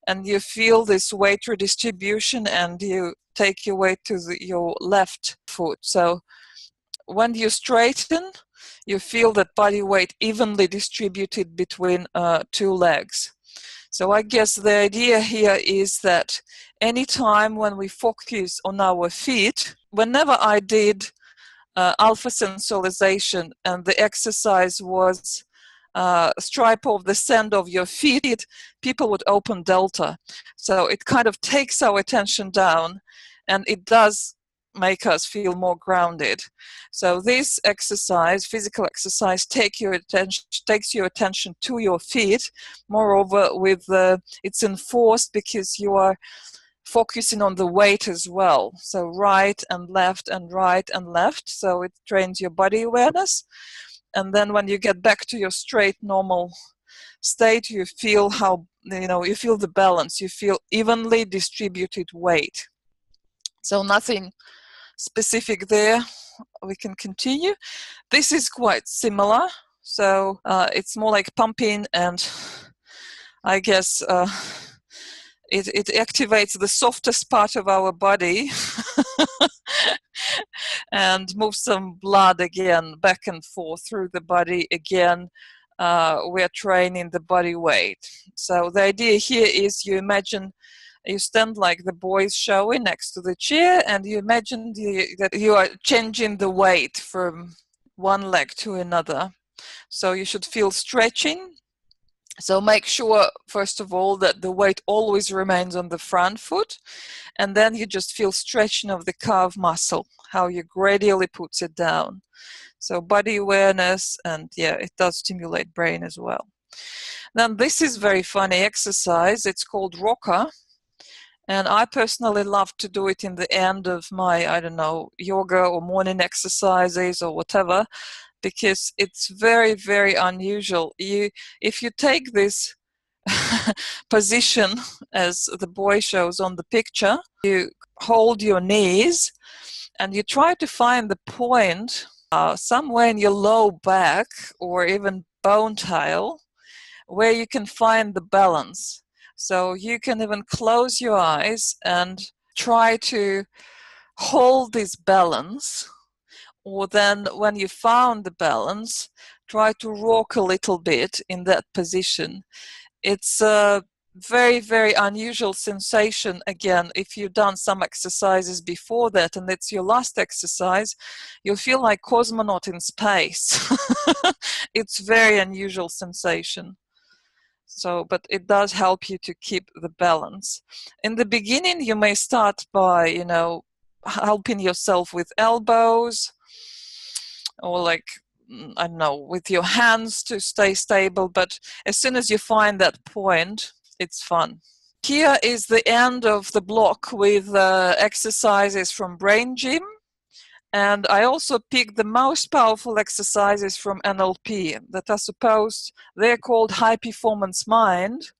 [SPEAKER 2] and you feel this weight redistribution, and you take your weight to your left foot. So when you straighten, you feel that body weight evenly distributed between 2 legs. So I guess the idea here is that anytime when we focus on our feet, whenever I did alpha sensorization and the exercise was stripe off the sand of your feet, people would open delta. So it kind of takes our attention down, and it does make us feel more grounded. So this exercise, physical exercise, takes your attention to your feet. Moreover, it's enforced because you are focusing on the weight as well. So right and left and right and left. So it trains your body awareness. And then when you get back to your straight, normal state, you feel you feel the balance. You feel evenly distributed weight. So nothing specific there. We can continue. This is quite similar. So it's more like pumping and I guess it activates the softest part of our body and moves some blood again back and forth through the body again. We're training the body weight. So the idea here is you imagine you stand like the boys showing next to the chair, and you imagine that you are changing the weight from one leg to another. So you should feel stretching. So make sure, first of all, that the weight always remains on the front foot, and then you just feel stretching of the calf muscle, how you gradually puts it down. So body awareness, and yeah, it does stimulate brain as well. Then this is very funny exercise. It's called rocker. And I personally love to do it in the end of my, I don't know, yoga or morning exercises or whatever, because it's very, very unusual. If you take this position as the boy shows on the picture, you hold your knees and you try to find the point somewhere in your low back or even bone tail where you can find the balance. So you can even close your eyes and try to hold this balance, or then when you found the balance, try to rock a little bit in that position. It's a very, very unusual sensation. Again, if you've done some exercises before that and it's your last exercise, you'll feel like cosmonaut in space. It's very unusual sensation. So, but it does help you to keep the balance. In the beginning, you may start by, helping yourself with elbows, or like, I don't know, with your hands to stay stable. But as soon as you find that point, it's fun. Here is the end of the block with exercises from Brain Gym. And I also picked the most powerful exercises from NLP that are they're called high performance mind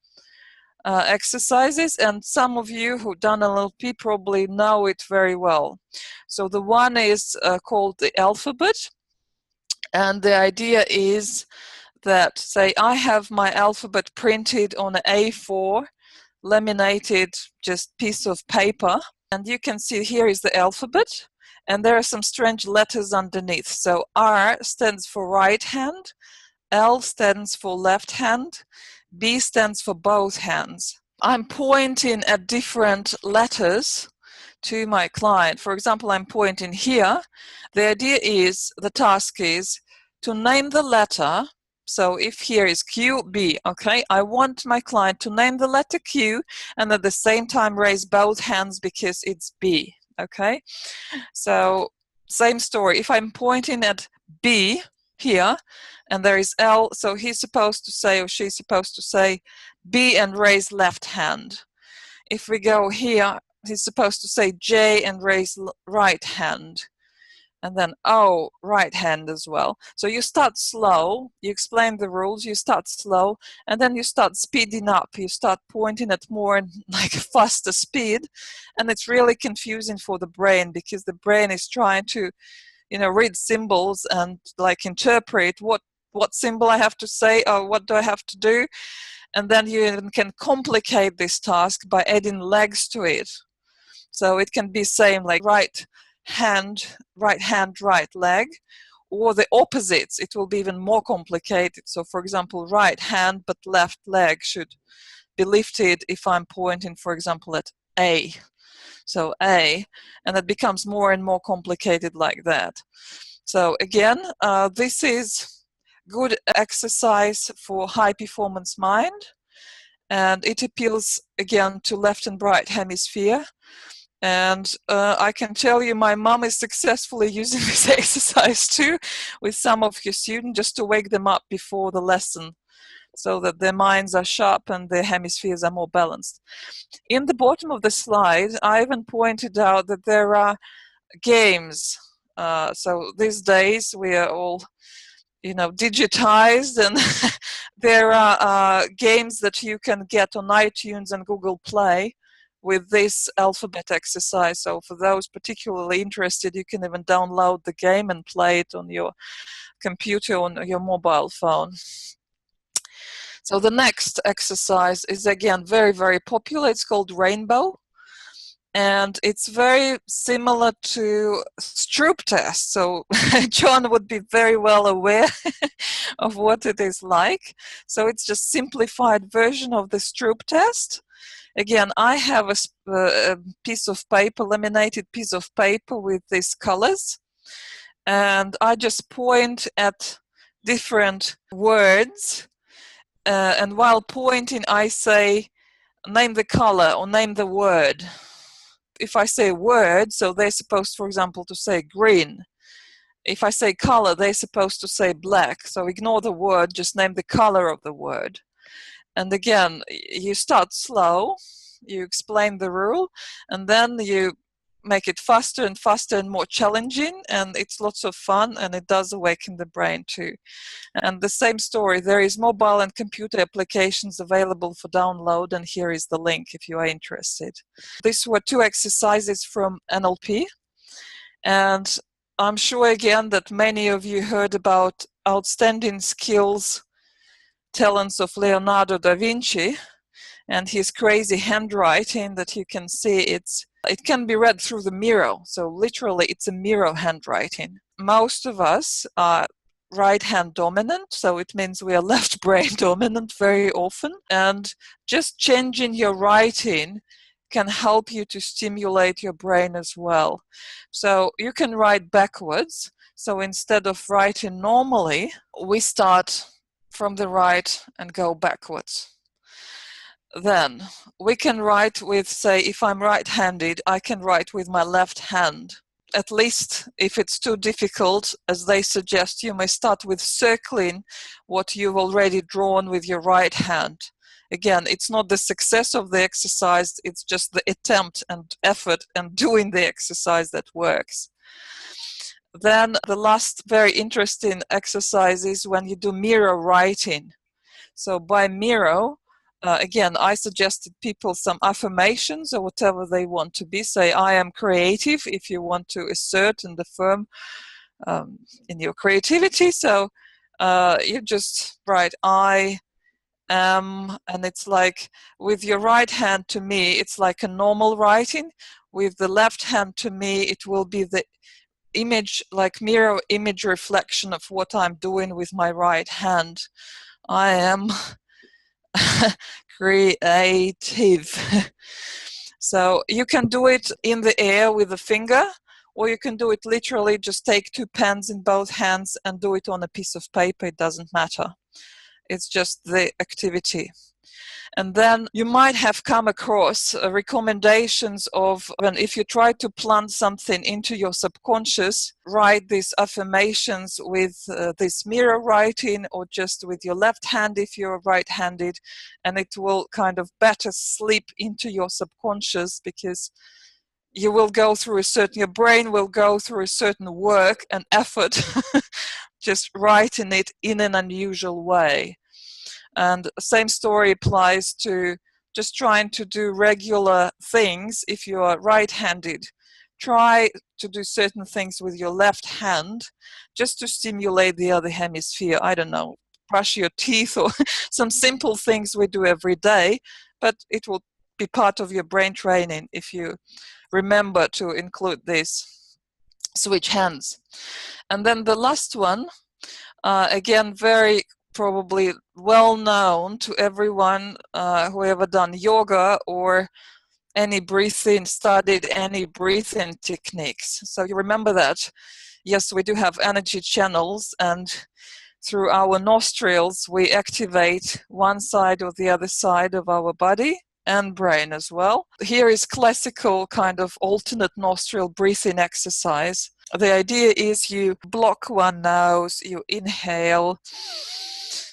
[SPEAKER 2] exercises. And some of you who've done NLP probably know it very well. So the one is called the alphabet. And the idea is that, say, I have my alphabet printed on an A4 laminated just piece of paper. And you can see here is the alphabet. And there are some strange letters underneath. So R stands for right hand, L stands for left hand, B stands for both hands. I'm pointing at different letters to my client. For example, I'm pointing here. The idea is, the task is to name the letter. So if here is Q, B, okay, I want my client to name the letter Q and at the same time raise both hands because it's B, okay? So same story. If I'm pointing at B here and there is L, so he's supposed to say, or she's supposed to say B and raise left hand. If we go here, he's supposed to say J and raise right hand. And then O, right hand as well. So you start slow, you explain the rules, you start slow, and then you start speeding up. You start pointing at more like a faster speed, and it's really confusing for the brain because the brain is trying to, read symbols and like interpret what symbol I have to say or what do I have to do. And then you even can complicate this task by adding legs to it. So it can be same like right hand, right leg, or the opposites. It will be even more complicated. So for example, right hand but left leg should be lifted if I'm pointing, for example, at A. So A, and it becomes more and more complicated like that. So again, this is good exercise for high performance mind, and it appeals again to left and right hemisphere. And I can tell you my mom is successfully using this exercise too with some of her students, just to wake them up before the lesson so that their minds are sharp and their hemispheres are more balanced. In the bottom of the slide, I even pointed out that there are games. So these days we are all, digitized, and there are games that you can get on iTunes and Google Play with this alphabet exercise. So for those particularly interested, you can even download the game and play it on your computer, on your mobile phone. So the next exercise is again very, very popular. It's called Rainbow. And it's very similar to Stroop test. So John would be very well aware of what it is like. So it's just simplified version of the Stroop test. Again, I have a piece of paper, laminated piece of paper with these colors. And I just point at different words. And while pointing, I say, name the color or name the word. If I say word, so they're supposed, for example, to say green. If I say color, they're supposed to say black. So ignore the word, just name the color of the word. And again, you start slow, you explain the rule, and then you make it faster and faster and more challenging, and it's lots of fun, and it does awaken the brain too. And the same story, there is mobile and computer applications available for download, and here is the link if you are interested. These were 2 exercises from NLP, and I'm sure again that many of you heard about outstanding skills, talents of Leonardo da Vinci and his crazy handwriting that you can see. It can be read through the mirror, so literally it's a mirror handwriting. Most of us are right hand dominant, so it means we are left brain dominant very often, and just changing your writing can help you to stimulate your brain as well. So you can write backwards. So instead of writing normally, we start from the right and go backwards. Then we can write with, say, if I'm right-handed, I can write with my left hand. At least if it's too difficult, as they suggest, you may start with circling what you've already drawn with your right hand. Again, it's not the success of the exercise, it's just the attempt and effort and doing the exercise that works. Then the last very interesting exercise is when you do mirror writing. So by mirror, again, I suggested people some affirmations or whatever they want to be. Say, I am creative, if you want to assert and affirm in your creativity. So you just write, I am, and it's like with your right hand to me, it's like a normal writing. With the left hand to me, it will be the image, like mirror image reflection of what I'm doing with my right hand. I am creative. So you can do it in the air with a finger, or you can do it literally, just take 2 pens in both hands and do it on a piece of paper. It doesn't matter. It's just the activity. And then you might have come across recommendations of, when if you try to plant something into your subconscious, write these affirmations with this mirror writing, or just with your left hand if you're right-handed, and it will kind of better slip into your subconscious, because you will go through your brain will go through a certain work and effort just writing it in an unusual way. And the same story applies to just trying to do regular things. If you are right-handed, try to do certain things with your left hand just to stimulate the other hemisphere. I don't know, brush your teeth, or some simple things we do every day, but it will be part of your brain training if you remember to include this. Switch hands. And then the last one, again, very probably well known to everyone who ever done yoga or studied any breathing techniques. So you remember that, yes, we do have energy channels, and through our nostrils we activate one side or the other side of our body and brain as well. Here is classical kind of alternate nostril breathing exercise. The idea is you block one nose, you inhale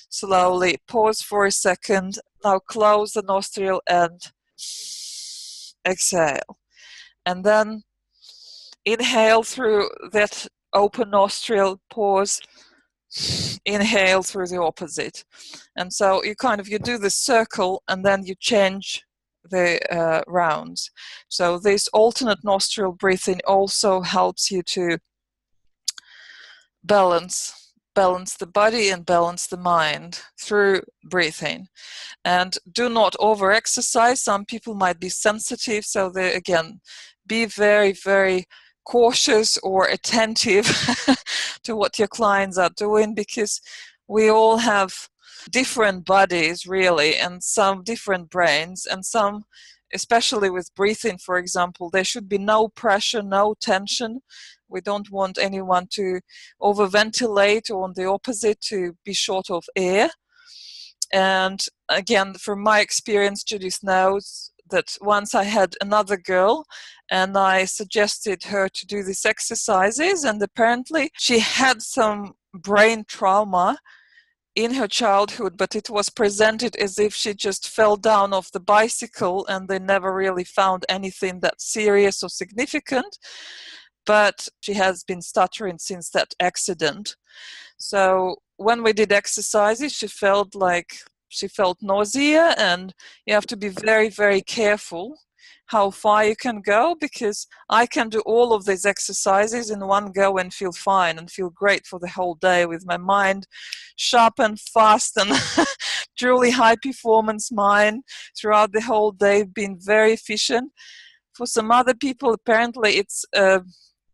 [SPEAKER 2] slowly, pause for a second, now close the nostril and exhale. And then inhale through that open nostril, pause, inhale through the opposite. And so you do the circle, and then you change the rounds. So this alternate nostril breathing also helps you to balance balance the body and balance the mind through breathing. And do not over-exercise. Some people might be sensitive, so they, again, be very, very cautious or attentive to what your clients are doing, because we all have different bodies, really, and some different brains, and some, especially with breathing, for example, there should be no pressure, no tension. We don't want anyone to overventilate, or on the opposite, to be short of air. And again, from my experience, Judith knows that once I had another girl and I suggested her to do these exercises, and apparently she had some brain trauma in her childhood, but it was presented as if she just fell down off the bicycle and they never really found anything that serious or significant. But she has been stuttering since that accident. So when we did exercises, she felt nausea, and you have to be very, very careful how far you can go, because I can do all of these exercises in one go and feel fine and feel great for the whole day, with my mind sharp and fast and truly high performance mind throughout the whole day, being very efficient. For some other people, apparently it's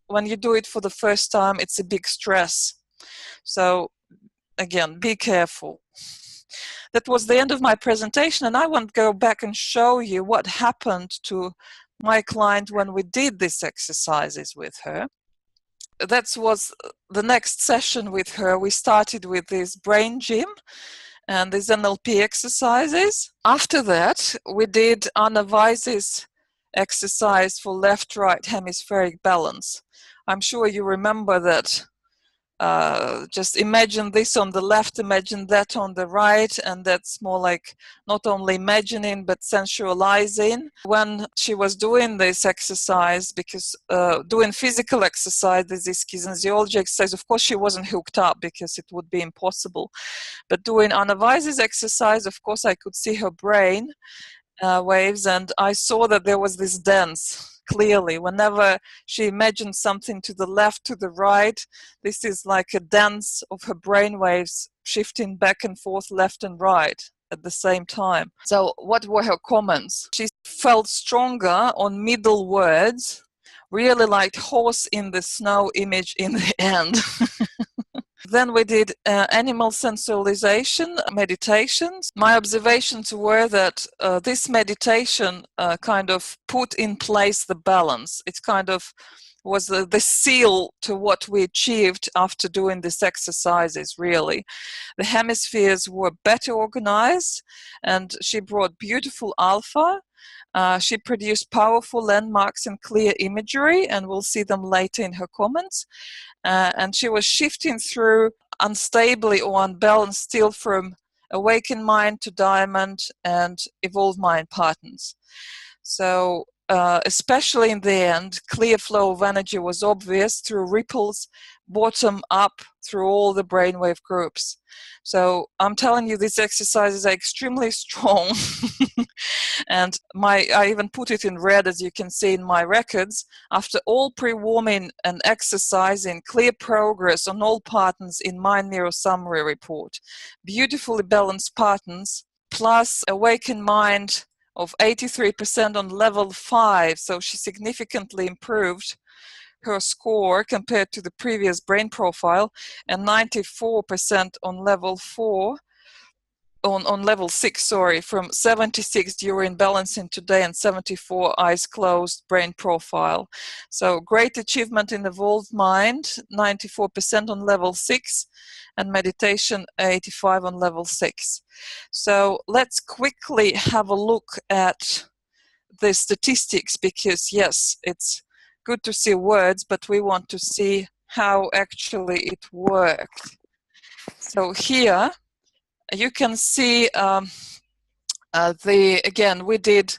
[SPEAKER 2] when you do it for the first time, it's a big stress. So again, be careful. That was the end of my presentation, and I want to go back and show you what happened to my client when we did these exercises with her. That was the next session with her. We started with this brain gym and these NLP exercises. After that, we did Anna Weiss's exercise for left-right hemispheric balance. I'm sure you remember that. Just imagine this on the left, imagine that on the right, and that's more like not only imagining but sensualizing. When she was doing this exercise, because doing physical exercise, this kinesiology exercise, of course she wasn't hooked up because it would be impossible. But doing Anna Weiss's exercise, of course I could see her brain waves, and I saw that there was this dance. Clearly, whenever she imagined something to the left, to the right, this is like a dance of her brain waves shifting back and forth, left and right at the same time. So what were her comments? She felt stronger on middle words, really liked horse in the snow image in the end. Then we did animal sensualization meditations. My observations were that this meditation kind of put in place the balance. It kind of was the seal to what we achieved after doing these exercises, really. The hemispheres were better organized, and she brought beautiful alpha. She produced powerful landmarks and clear imagery, and we'll see them later in her comments. And she was shifting through unstably or unbalanced still from awakened mind to diamond and evolved mind patterns. So especially in the end, clear flow of energy was obvious through ripples bottom up through all the brainwave groups. So I'm telling you, these exercises are extremely strong. And I even put it in red, as you can see in my records. After all pre-warming and exercising, clear progress on all patterns in Mind Mirror summary report. Beautifully balanced patterns, plus awakened mind of 83% on level 5, so she significantly improved her score compared to the previous brain profile, and 94% on level 4, on level 6, sorry, from 76 during balancing today and 74 eyes closed brain profile. So great achievement in evolved mind, 94% on level 6, and meditation 85 on level 6. So let's quickly have a look at the statistics, because yes, it's good to see words, but we want to see how actually it worked. So here you can see again, we did,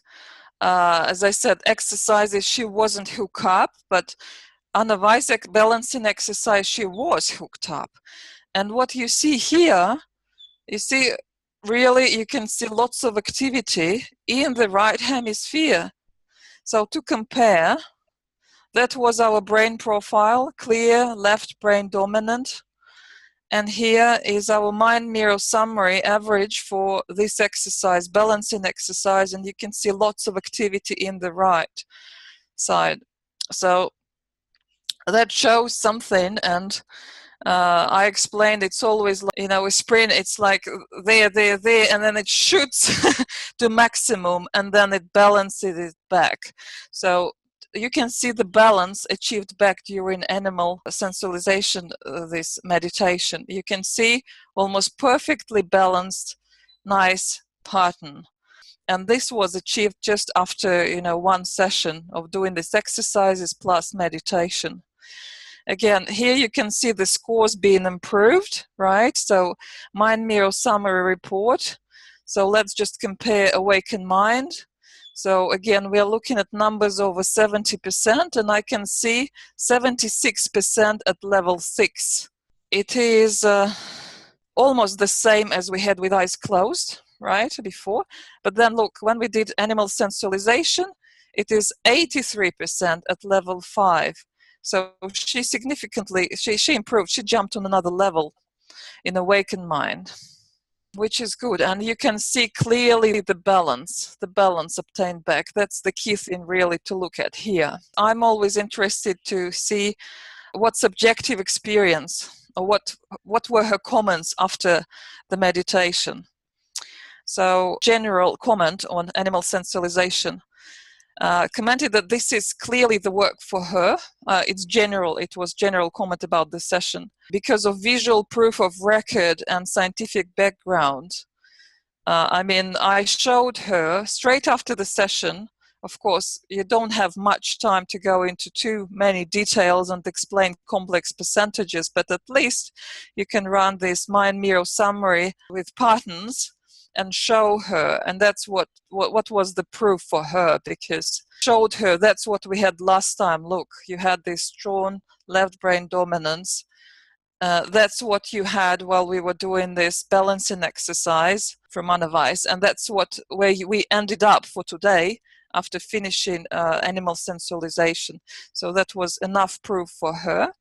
[SPEAKER 2] as I said, exercises. She wasn't hooked up, but on a Weiss's balancing exercise, she was hooked up. And what you see here, you see, really, you can see lots of activity in the right hemisphere. So to compare, that was our brain profile, clear, left brain dominant. And here is our mind mirror summary average for this exercise, balancing exercise, and you can see lots of activity in the right side. So that shows something, and I explained it's always, you know, a sprint, it's like there, and then it shoots to maximum, and then it balances it back. So you can see the balance achieved back during animal sensualization, this meditation. You can see almost perfectly balanced, nice pattern. And this was achieved just after, you know, one session of doing these exercises plus meditation. Again, here you can see the scores being improved, right? So mind mirror summary report. So let's just compare awakened mind. So again, we are looking at numbers over 70%, and I can see 76% at level 6. It is almost the same as we had with eyes closed, right, before. But then look, when we did animal sensualization, it is 83% at level 5. So she significantly, she improved, she jumped on another level in awakened mind, which is good. And you can see clearly the balance obtained back. That's the key thing really to look at here. I'm always interested to see what subjective experience, or what were her comments after the meditation. So general comment on animal sensualization. Commented that this is clearly the work for her. It was general comment about the session. Because of visual proof of record and scientific background, I showed her straight after the session. Of course, you don't have much time to go into too many details and explain complex percentages, but at least you can run this mind mirror summary with patterns and show her, and that's what was the proof for her, because showed her that's what we had last time. Look, you had this strong left brain dominance. That's what you had while we were doing this balancing exercise from Anavais, and that's where we ended up for today after finishing animal sensualization. So that was enough proof for her.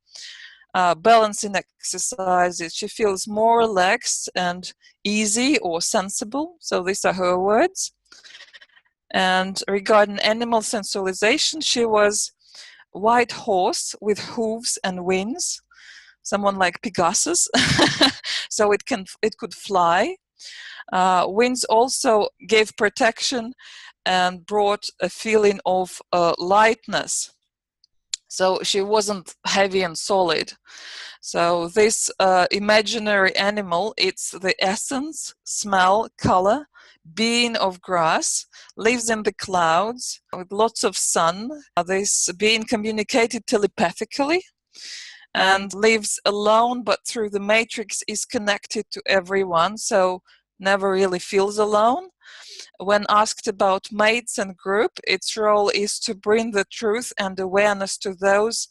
[SPEAKER 2] Balancing exercises, she feels more relaxed and easy or sensible. So these are her words. And regarding animal sensualization, she was white horse with hooves and wings, someone like Pegasus, so it could fly. Wings also gave protection and brought a feeling of lightness. So she wasn't heavy and solid. So this imaginary animal, it's the essence, smell, color, being of grass, lives in the clouds with lots of sun. This being communicated telepathically and lives alone, but through the matrix is connected to everyone, so never really feels alone. When asked about mates and group, its role is to bring the truth and awareness to those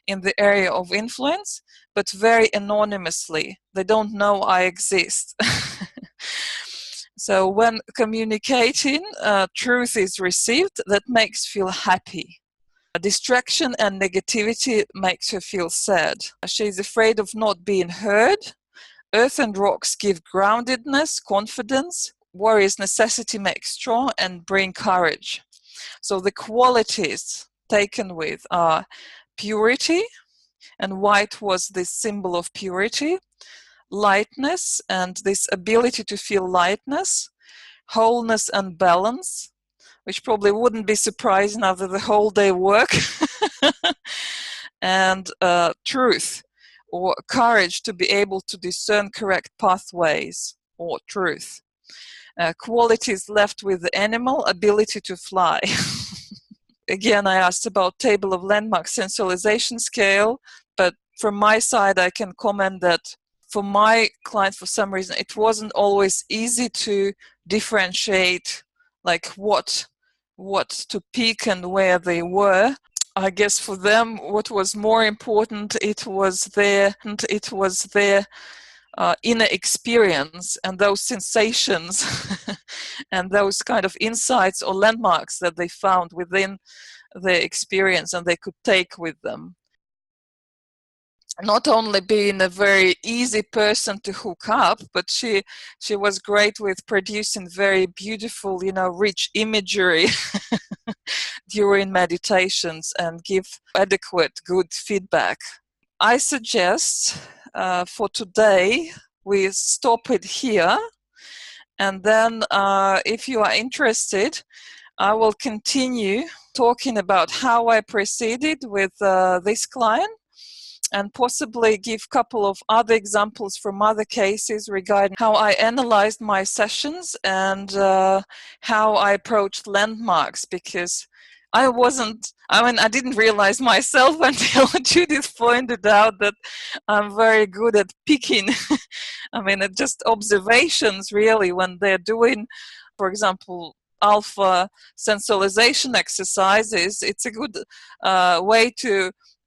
[SPEAKER 2] in the area of influence, but very anonymously. They don't know I exist. So when communicating, truth is received that makes feel happy. Distraction and negativity makes her feel sad. She's afraid of not being heard. Earth and rocks give groundedness, confidence. Warrior's necessity makes strong and bring courage. So the qualities taken with are purity, and white was this symbol of purity, lightness and this ability to feel lightness, wholeness and balance, which probably wouldn't be surprising after the whole day work, and truth, or courage to be able to discern correct pathways, or truth. Qualities left with the animal, ability to fly. Again, I asked about table of landmark sensualization scale, but from my side I can comment that for my client, for some reason, it wasn't always easy to differentiate like what to pick and where they were. I guess for them, what was more important, it was their inner experience and those sensations and those kind of insights or landmarks that they found within their experience and they could take with them. not only being a very easy person to hook up, but she was great with producing very beautiful, rich imagery during meditations and give adequate, good feedback. I suggest for today we stop it here, and then if you are interested, I will continue talking about how I proceeded with this client, and possibly give a couple of other examples from other cases regarding how I analyzed my sessions and how I approached landmarks, because I didn't realize myself until Judith pointed out that I'm very good at picking. It's just observations really when they're doing, for example, alpha sensualization exercises. It's a good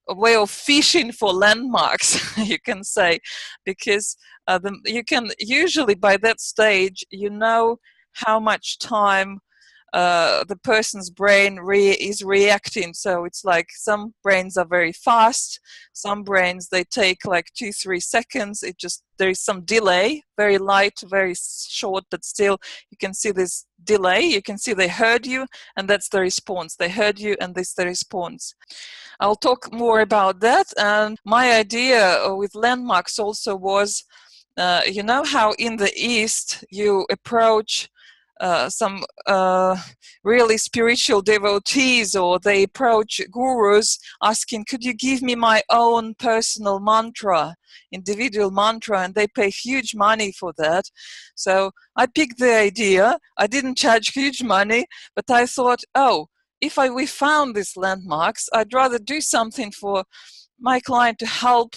[SPEAKER 2] way of fishing for landmarks, you can say, because you can usually by that stage, how much time the person's brain is reacting. So it's like some brains are very fast, some brains they take like 2-3 seconds. There is some delay, very light, very short, but still you can see this delay. You can see they heard you, and that's the response. They heard you, and this is the response. I'll talk more about that. And my idea with landmarks also was, how in the East you approach some really spiritual devotees, or they approach gurus asking, could you give me my own personal mantra, individual mantra, and they pay huge money for that. So I picked the idea. I didn't charge huge money, but I thought, if we found these landmarks, I'd rather do something for my client to help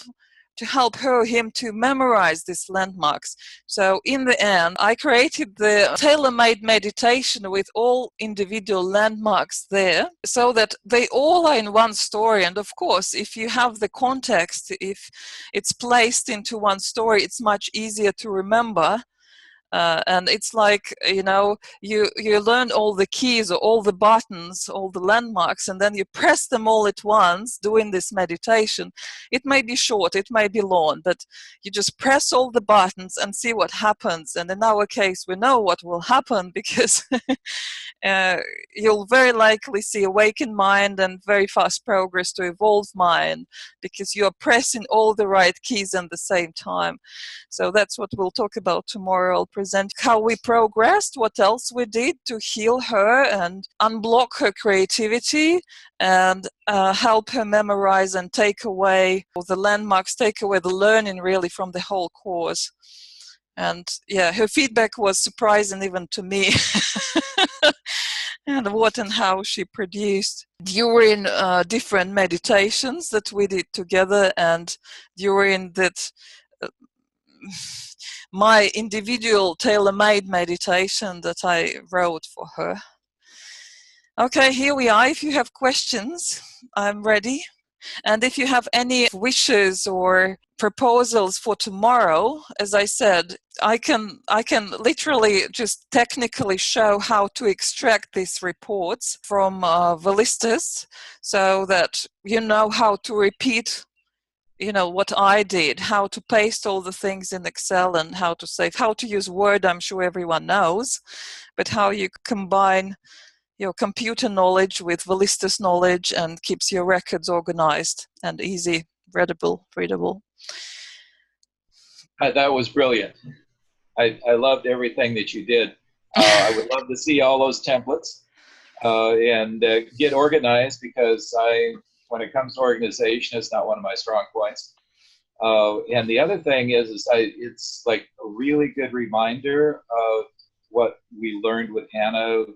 [SPEAKER 2] her or him to memorize these landmarks. So in the end, I created the tailor-made meditation with all individual landmarks there, so that they all are in one story. And of course, if you have the context, if it's placed into one story, it's much easier to remember. And it's like, you learn all the keys or all the buttons, all the landmarks, and then you press them all at once doing this meditation. It may be short, it may be long, but you just press all the buttons and see what happens. And in our case, we know what will happen, because you'll very likely see awakened mind and very fast progress to evolved mind, because you are pressing all the right keys at the same time. So that's what we'll talk about tomorrow. I'll present how we progressed, what else we did to heal her and unblock her creativity, and help her memorize and take away the landmarks, take away the learning really from the whole course. And yeah, her feedback was surprising even to me. And what and how she produced during different meditations that we did together, and during that my individual tailor-made meditation that I wrote for her. Okay, here we are. If you have questions, I'm ready. And if you have any wishes or proposals for tomorrow, as I said, I can literally just technically show how to extract these reports from Valistas, so that you know how to repeat what I did, how to paste all the things in Excel, and how to save, how to use Word. I'm sure everyone knows, but how you combine your computer knowledge with Valistas knowledge and keeps your records organized and easy, readable.
[SPEAKER 3] That was brilliant. I loved everything that you did. I would love to see all those templates and get organized, because when it comes to organization, it's not one of my strong points. And the other thing is it's like a really good reminder of what we learned with Anna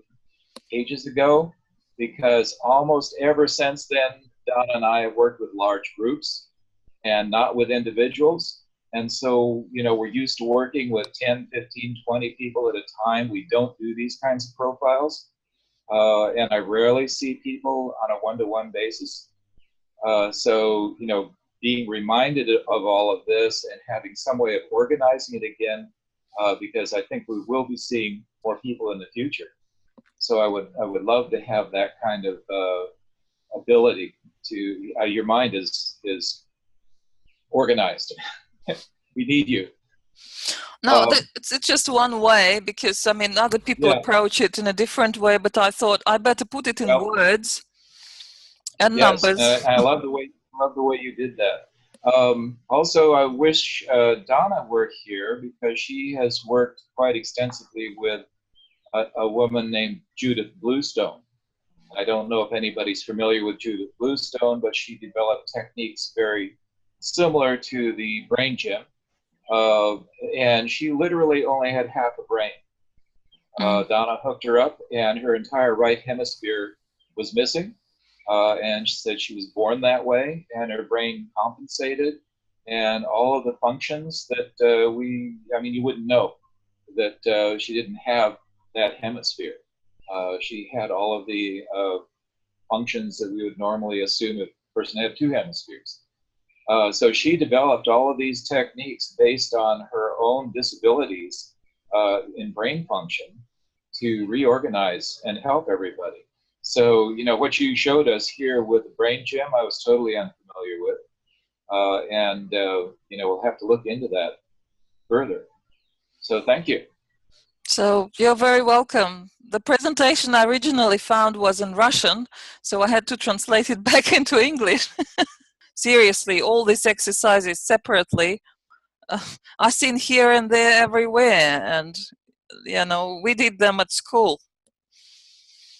[SPEAKER 3] ages ago, because almost ever since then, Donna and I have worked with large groups and not with individuals. And so, we're used to working with 10, 15, 20 people at a time. We don't do these kinds of profiles. And I rarely see people on a one-to-one basis. So, being reminded of all of this and having some way of organizing it again, because I think we will be seeing more people in the future. So I would love to have that kind of ability to. Your mind is organized. We need you.
[SPEAKER 2] No, it's just one way, because I mean other people
[SPEAKER 3] Yeah.
[SPEAKER 2] approach it in a different way, but I thought I better put it in words and
[SPEAKER 3] Yes,
[SPEAKER 2] numbers.
[SPEAKER 3] I love the way you did that. Also, I wish Donna were here, because she has worked quite extensively with a woman named Judith Bluestone. I don't know if anybody's familiar with Judith Bluestone, but she developed techniques very similar to the brain gym. And she literally only had half a brain. Donna hooked her up, and her entire right hemisphere was missing. And she said she was born that way, and her brain compensated, and all of the functions that you wouldn't know that she didn't have that hemisphere. She had all of the functions that we would normally assume if a person had two hemispheres. So she developed all of these techniques based on her own disabilities in brain function to reorganize and help everybody. So, what you showed us here with the brain gym, I was totally unfamiliar with. We'll have to look into that further. So thank you.
[SPEAKER 2] So you're very welcome. The presentation I originally found was in Russian, so I had to translate it back into English. Seriously, all these exercises separately, I've seen here and there everywhere, and we did them at school.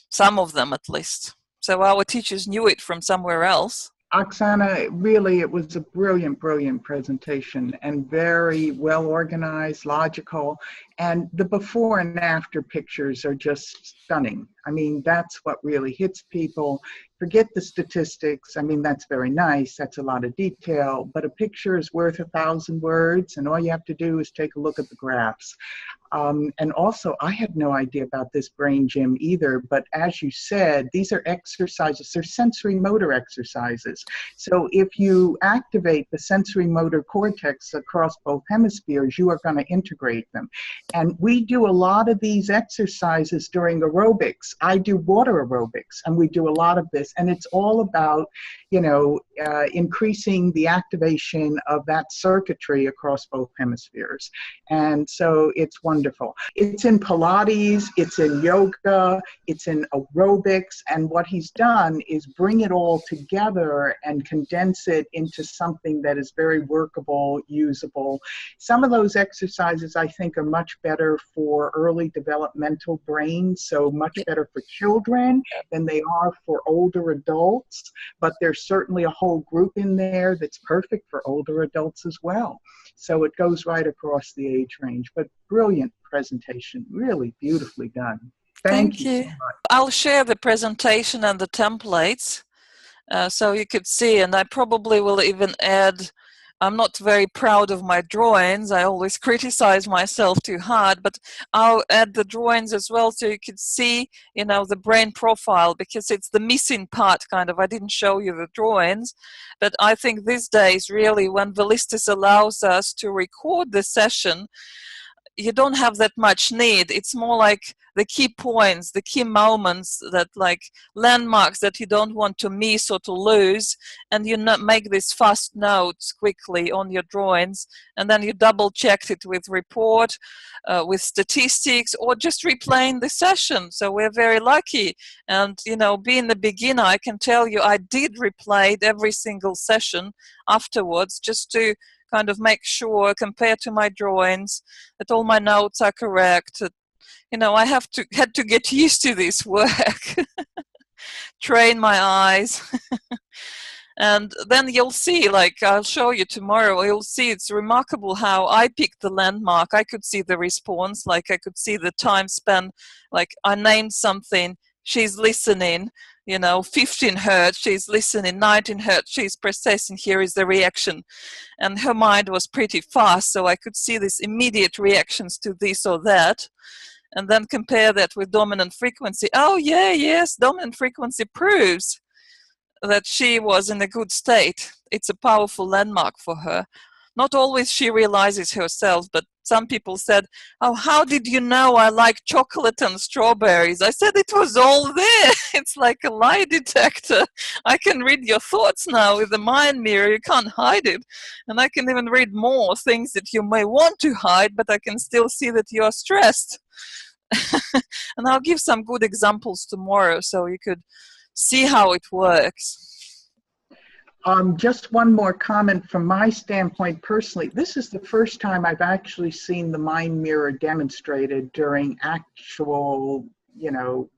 [SPEAKER 2] Some of them at least. So our teachers knew it from somewhere else.
[SPEAKER 4] Oksana, really, it was a brilliant, brilliant presentation, and very well organized, logical, and the before and after pictures are just stunning. I mean, that's what really hits people. Forget the statistics. I mean, that's very nice. That's a lot of detail, but a picture is worth 1,000 words, and all you have to do is take a look at the graphs. And also, I had no idea about this brain gym either, but as you said, these are exercises, they're sensory motor exercises. So if you activate the sensory motor cortex across both hemispheres, you are going to integrate them. And we do a lot of these exercises during aerobics. I do water aerobics, and we do a lot of this, and it's all about, increasing the activation of that circuitry across both hemispheres. And so it's wonderful. It's in Pilates, it's in yoga, it's in aerobics, and what he's done is bring it all together and condense it into something that is very workable, usable. Some of those exercises I think are much better for early developmental brains, so much better for children than they are for older adults, but there's certainly a whole group in there that's perfect for older adults as well. So it goes right across the age range, but brilliant presentation, really beautifully done. Thank you so much.
[SPEAKER 2] I'll share the presentation and the templates so you could see, and I probably will even add, I'm not very proud of my drawings. I always criticize myself too hard, but I'll add the drawings as well so you could see, the brain profile, because it's the missing part kind of. I didn't show you the drawings, but I think these days really when Velistis allows us to record the session, you don't have that much need. It's more like the key points, the key moments, that like landmarks that you don't want to miss or to lose, and you make these fast notes quickly on your drawings, and then you double checked it with report, with statistics, or just replaying the session. So we're very lucky. And being the beginner, I can tell you I did replay every single session afterwards just to kind of make sure, compared to my drawings, that all my notes are correct. I had to get used to this work, train my eyes. And then you'll see, like I'll show you tomorrow, you'll see it's remarkable how I picked the landmark. I could see the response, like I could see the time span, like I named something, she's listening, 15 hertz, she's listening, 19 hertz, she's processing, here is the reaction. And her mind was pretty fast, so I could see these immediate reactions to this or that. And then compare that with dominant frequency. Oh, yeah, yes, dominant frequency proves that she was in a good state. It's a powerful landmark for her. not always she realizes herself, but some people said, "Oh, how did you know I like chocolate and strawberries?" I said, "It was all there." It's like a lie detector. I can read your thoughts now with the mind mirror. You can't hide it. And I can even read more things that you may want to hide, but I can still see that you're stressed. And I'll give some good examples tomorrow so you could see how it works.
[SPEAKER 4] Just one more comment from my standpoint personally. This is the first time I've actually seen the mind mirror demonstrated during actual,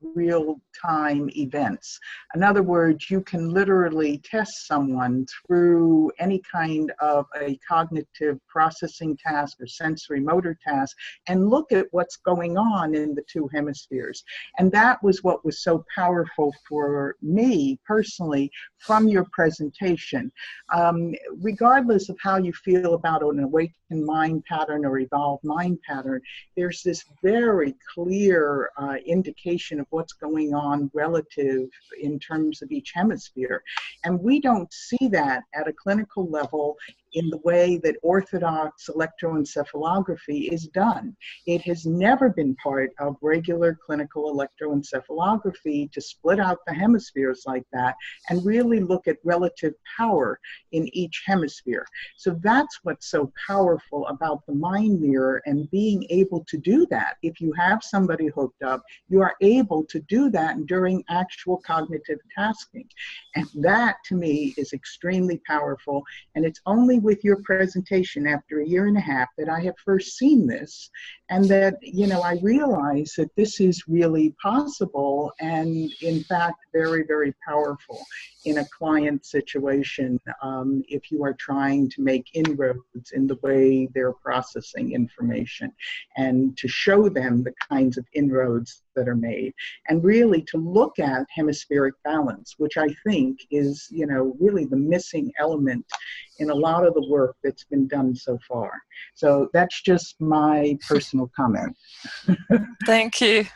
[SPEAKER 4] real-time events. In other words, you can literally test someone through any kind of a cognitive processing task or sensory motor task and look at what's going on in the two hemispheres. And that was what was so powerful for me personally from your presentation. Regardless of how you feel about an awakened mind pattern or evolved mind pattern, there's this very clear indication of what's going on relative in terms of each hemisphere. And we don't see that at a clinical level in the way that orthodox electroencephalography is done. It has never been part of regular clinical electroencephalography to split out the hemispheres like that and really look at relative power in each hemisphere. So that's what's so powerful about the mind mirror and being able to do that. If you have somebody hooked up, you are able to do that during actual cognitive tasking. And that to me is extremely powerful. And it's only with your presentation after a year and a half that I have first seen this, and that, I realize that this is really possible and in fact very, very powerful in a client situation if you are trying to make inroads in the way they're processing information and to show them the kinds of inroads that are made, and really to look at hemispheric balance, which I think is, really the missing element in a lot of the work that's been done so far. So that's just my personal comment.
[SPEAKER 2] Thank you.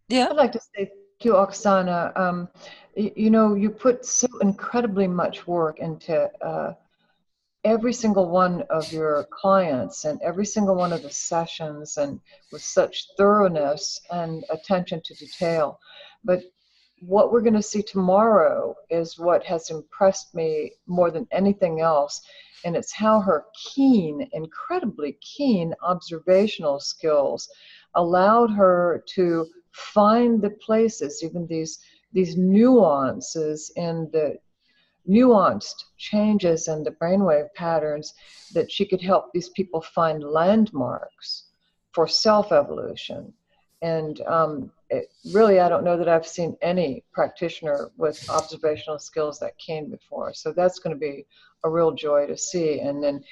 [SPEAKER 2] Yeah.
[SPEAKER 1] I'd like to say thank you, Oksana. You put so incredibly much work into every single one of your clients and every single one of the sessions, and with such thoroughness and attention to detail. But what we're going to see tomorrow is what has impressed me more than anything else, and it's how her keen, incredibly keen observational skills allowed her to find the places, even these nuances in the nuanced changes in the brainwave patterns, that she could help these people find landmarks for self-evolution. And really, I don't know that I've seen any practitioner with observational skills that keen before. So that's going to be a real joy to see. And then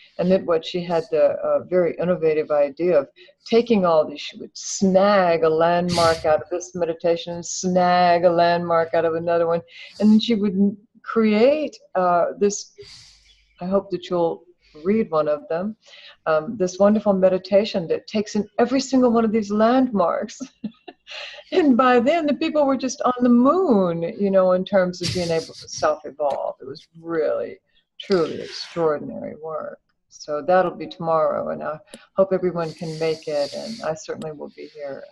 [SPEAKER 1] what she had the very innovative idea of taking all these, she would snag a landmark out of this meditation, snag a landmark out of another one, and then she would create this, I hope that you'll read one of them, this wonderful meditation that takes in every single one of these landmarks. And by then, the people were just on the moon, in terms of being able to self-evolve. It was really, truly extraordinary work. So that'll be tomorrow, and I hope everyone can make it, and I certainly will be here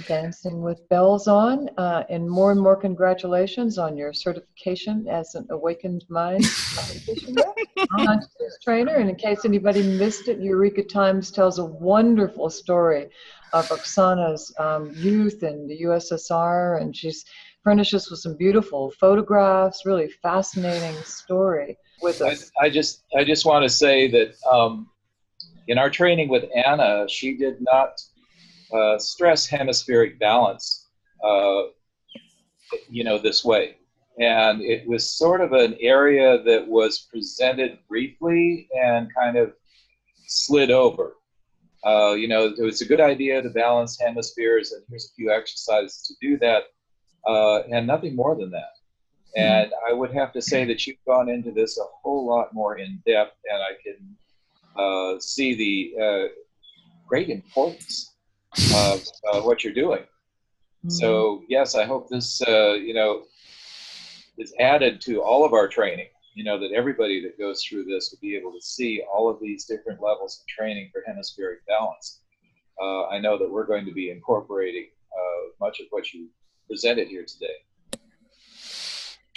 [SPEAKER 1] dancing with bells on, and more congratulations on your certification as an awakened mind practitioner, consciousness trainer. And in case anybody missed it, Eureka Times tells a wonderful story of Oksana's youth in the USSR, and she's furnished us with some beautiful photographs, really fascinating story with us.
[SPEAKER 3] I just want to say that in our training with Anna, she did not stress hemispheric balance, this way. And it was sort of an area that was presented briefly and kind of slid over. It was a good idea to balance hemispheres, and here's a few exercises to do that, and nothing more than that. And I would have to say that you've gone into this a whole lot more in depth, and I can see the great importance of what you're doing. So yes, I hope this is added to all of our training, that everybody that goes through this would be able to see all of these different levels of training for hemispheric balance. I know that we're going to be incorporating much of what you presented here today.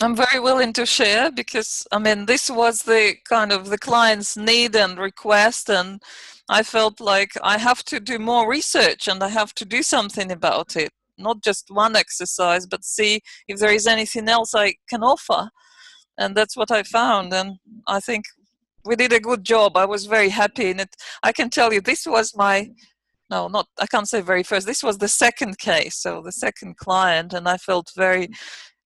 [SPEAKER 2] I'm very willing to share because, I mean, this was the kind of the client's need and request, and I felt like I have to do more research and I have to do something about it. Not just one exercise, but see if there is anything else I can offer. And that's what I found. And I think we did a good job. I was very happy in it. I can tell you, this was my, no, not, I can't say very first. This was the second case, so the second client. And I felt very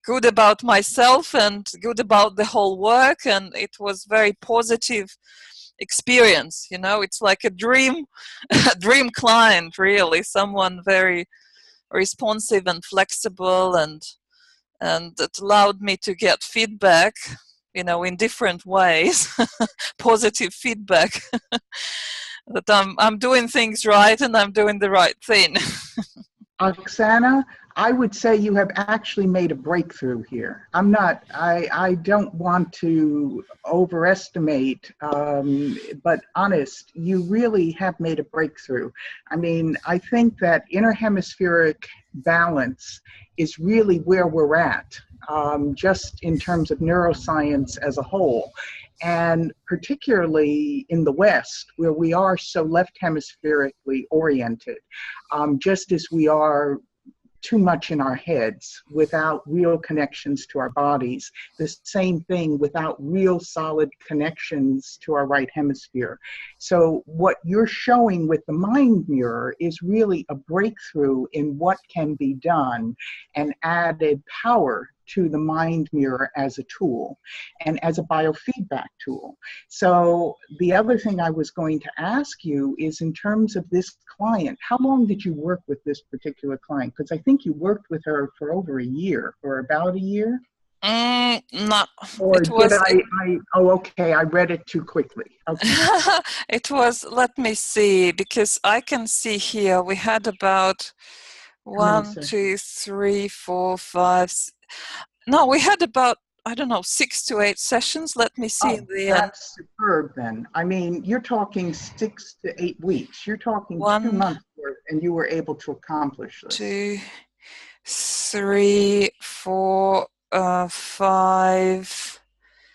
[SPEAKER 2] good about myself and good about the whole work. And it was very positive experience. It's like a dream, a dream client, really. Someone very responsive and flexible, and it allowed me to get feedback, in different ways, positive feedback, that I'm doing things right and I'm doing the right thing.
[SPEAKER 4] Oksana, I would say you have actually made a breakthrough here. I don't want to overestimate, but honest, you really have made a breakthrough. I mean, I think that interhemispheric balance is really where we're at, just in terms of neuroscience as a whole. And particularly in the West, where we are so left hemispherically oriented, just as we are too much in our heads without real connections to our bodies. The same thing without real solid connections to our right hemisphere. So what you're showing with the mind mirror is really a breakthrough in what can be done and added power to the mind mirror as a tool and as a biofeedback tool. So the other thing I was going to ask you is, in terms of this client, how long did you work with this particular client? Because I think you worked with her for over a year, or about a year.
[SPEAKER 2] No,
[SPEAKER 4] or
[SPEAKER 2] it was.
[SPEAKER 4] Oh, okay. I read it too quickly. Okay.
[SPEAKER 2] It was. Let me see, because I can see here we had about 1, 2, 3, 4, 5. No, we had about, I don't know, 6 to 8 sessions. Let me see.
[SPEAKER 4] That's superb then. I mean, you're talking 6 to 8 weeks. You're talking 2 months worth, and you were able to accomplish this.
[SPEAKER 2] 2, 3, 4, 5,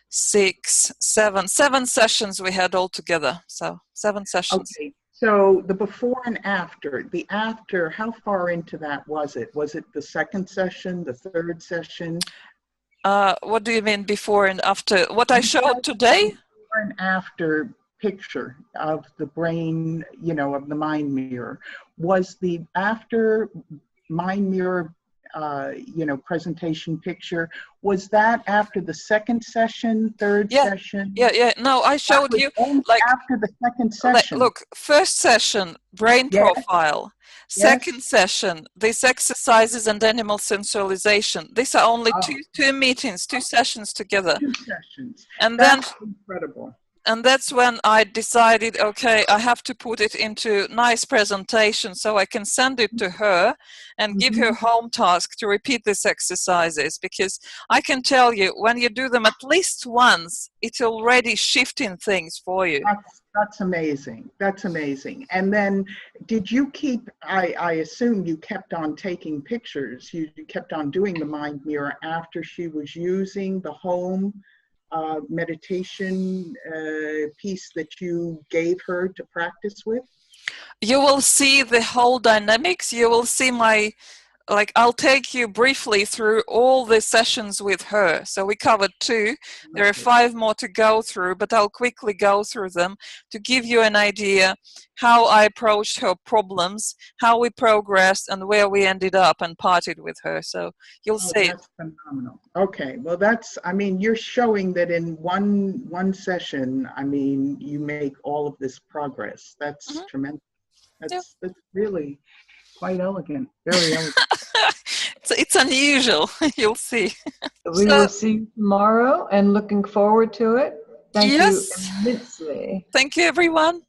[SPEAKER 2] 6, 7. 7 sessions we had altogether. So 7 sessions.
[SPEAKER 4] Okay. So the before and after, how far into that was it? Was it the second session, the third session?
[SPEAKER 2] What do you mean before and after? What I showed today?
[SPEAKER 4] Before and after picture of the brain, of the mind mirror. Was the after mind mirror, presentation picture, was that after the second session, third session?
[SPEAKER 2] Yeah. No, I showed you
[SPEAKER 4] like after the second session.
[SPEAKER 2] Look, first session, brain profile. Second session, these exercises and animal sensualization. These are only two meetings, 2 sessions together.
[SPEAKER 4] 2 sessions.
[SPEAKER 2] And
[SPEAKER 4] that's incredible.
[SPEAKER 2] And that's when I decided, okay, I have to put it into nice presentation so I can send it to her and give her home task to repeat these exercises, because I can tell you, when you do them at least once, it's already shifting things for you.
[SPEAKER 4] That's amazing. That's amazing. And then did you keep, I assume you kept on taking pictures, you kept on doing the mind mirror after she was using the home meditation piece that you gave her to practice with?
[SPEAKER 2] You will see the whole dynamics. You will see I'll take you briefly through all the sessions with her. So we covered 2. There are 5 more to go through, but I'll quickly go through them to give you an idea how I approached her problems, how we progressed, and where we ended up and partied with her. So you'll see.
[SPEAKER 4] That's phenomenal. Okay, well you're showing that in one session, you make all of this progress. That's tremendous. That's really quite elegant, very elegant.
[SPEAKER 2] It's unusual, you'll see.
[SPEAKER 1] We will see you tomorrow, and looking forward to it. Thank you immensely.
[SPEAKER 2] Thank you, everyone.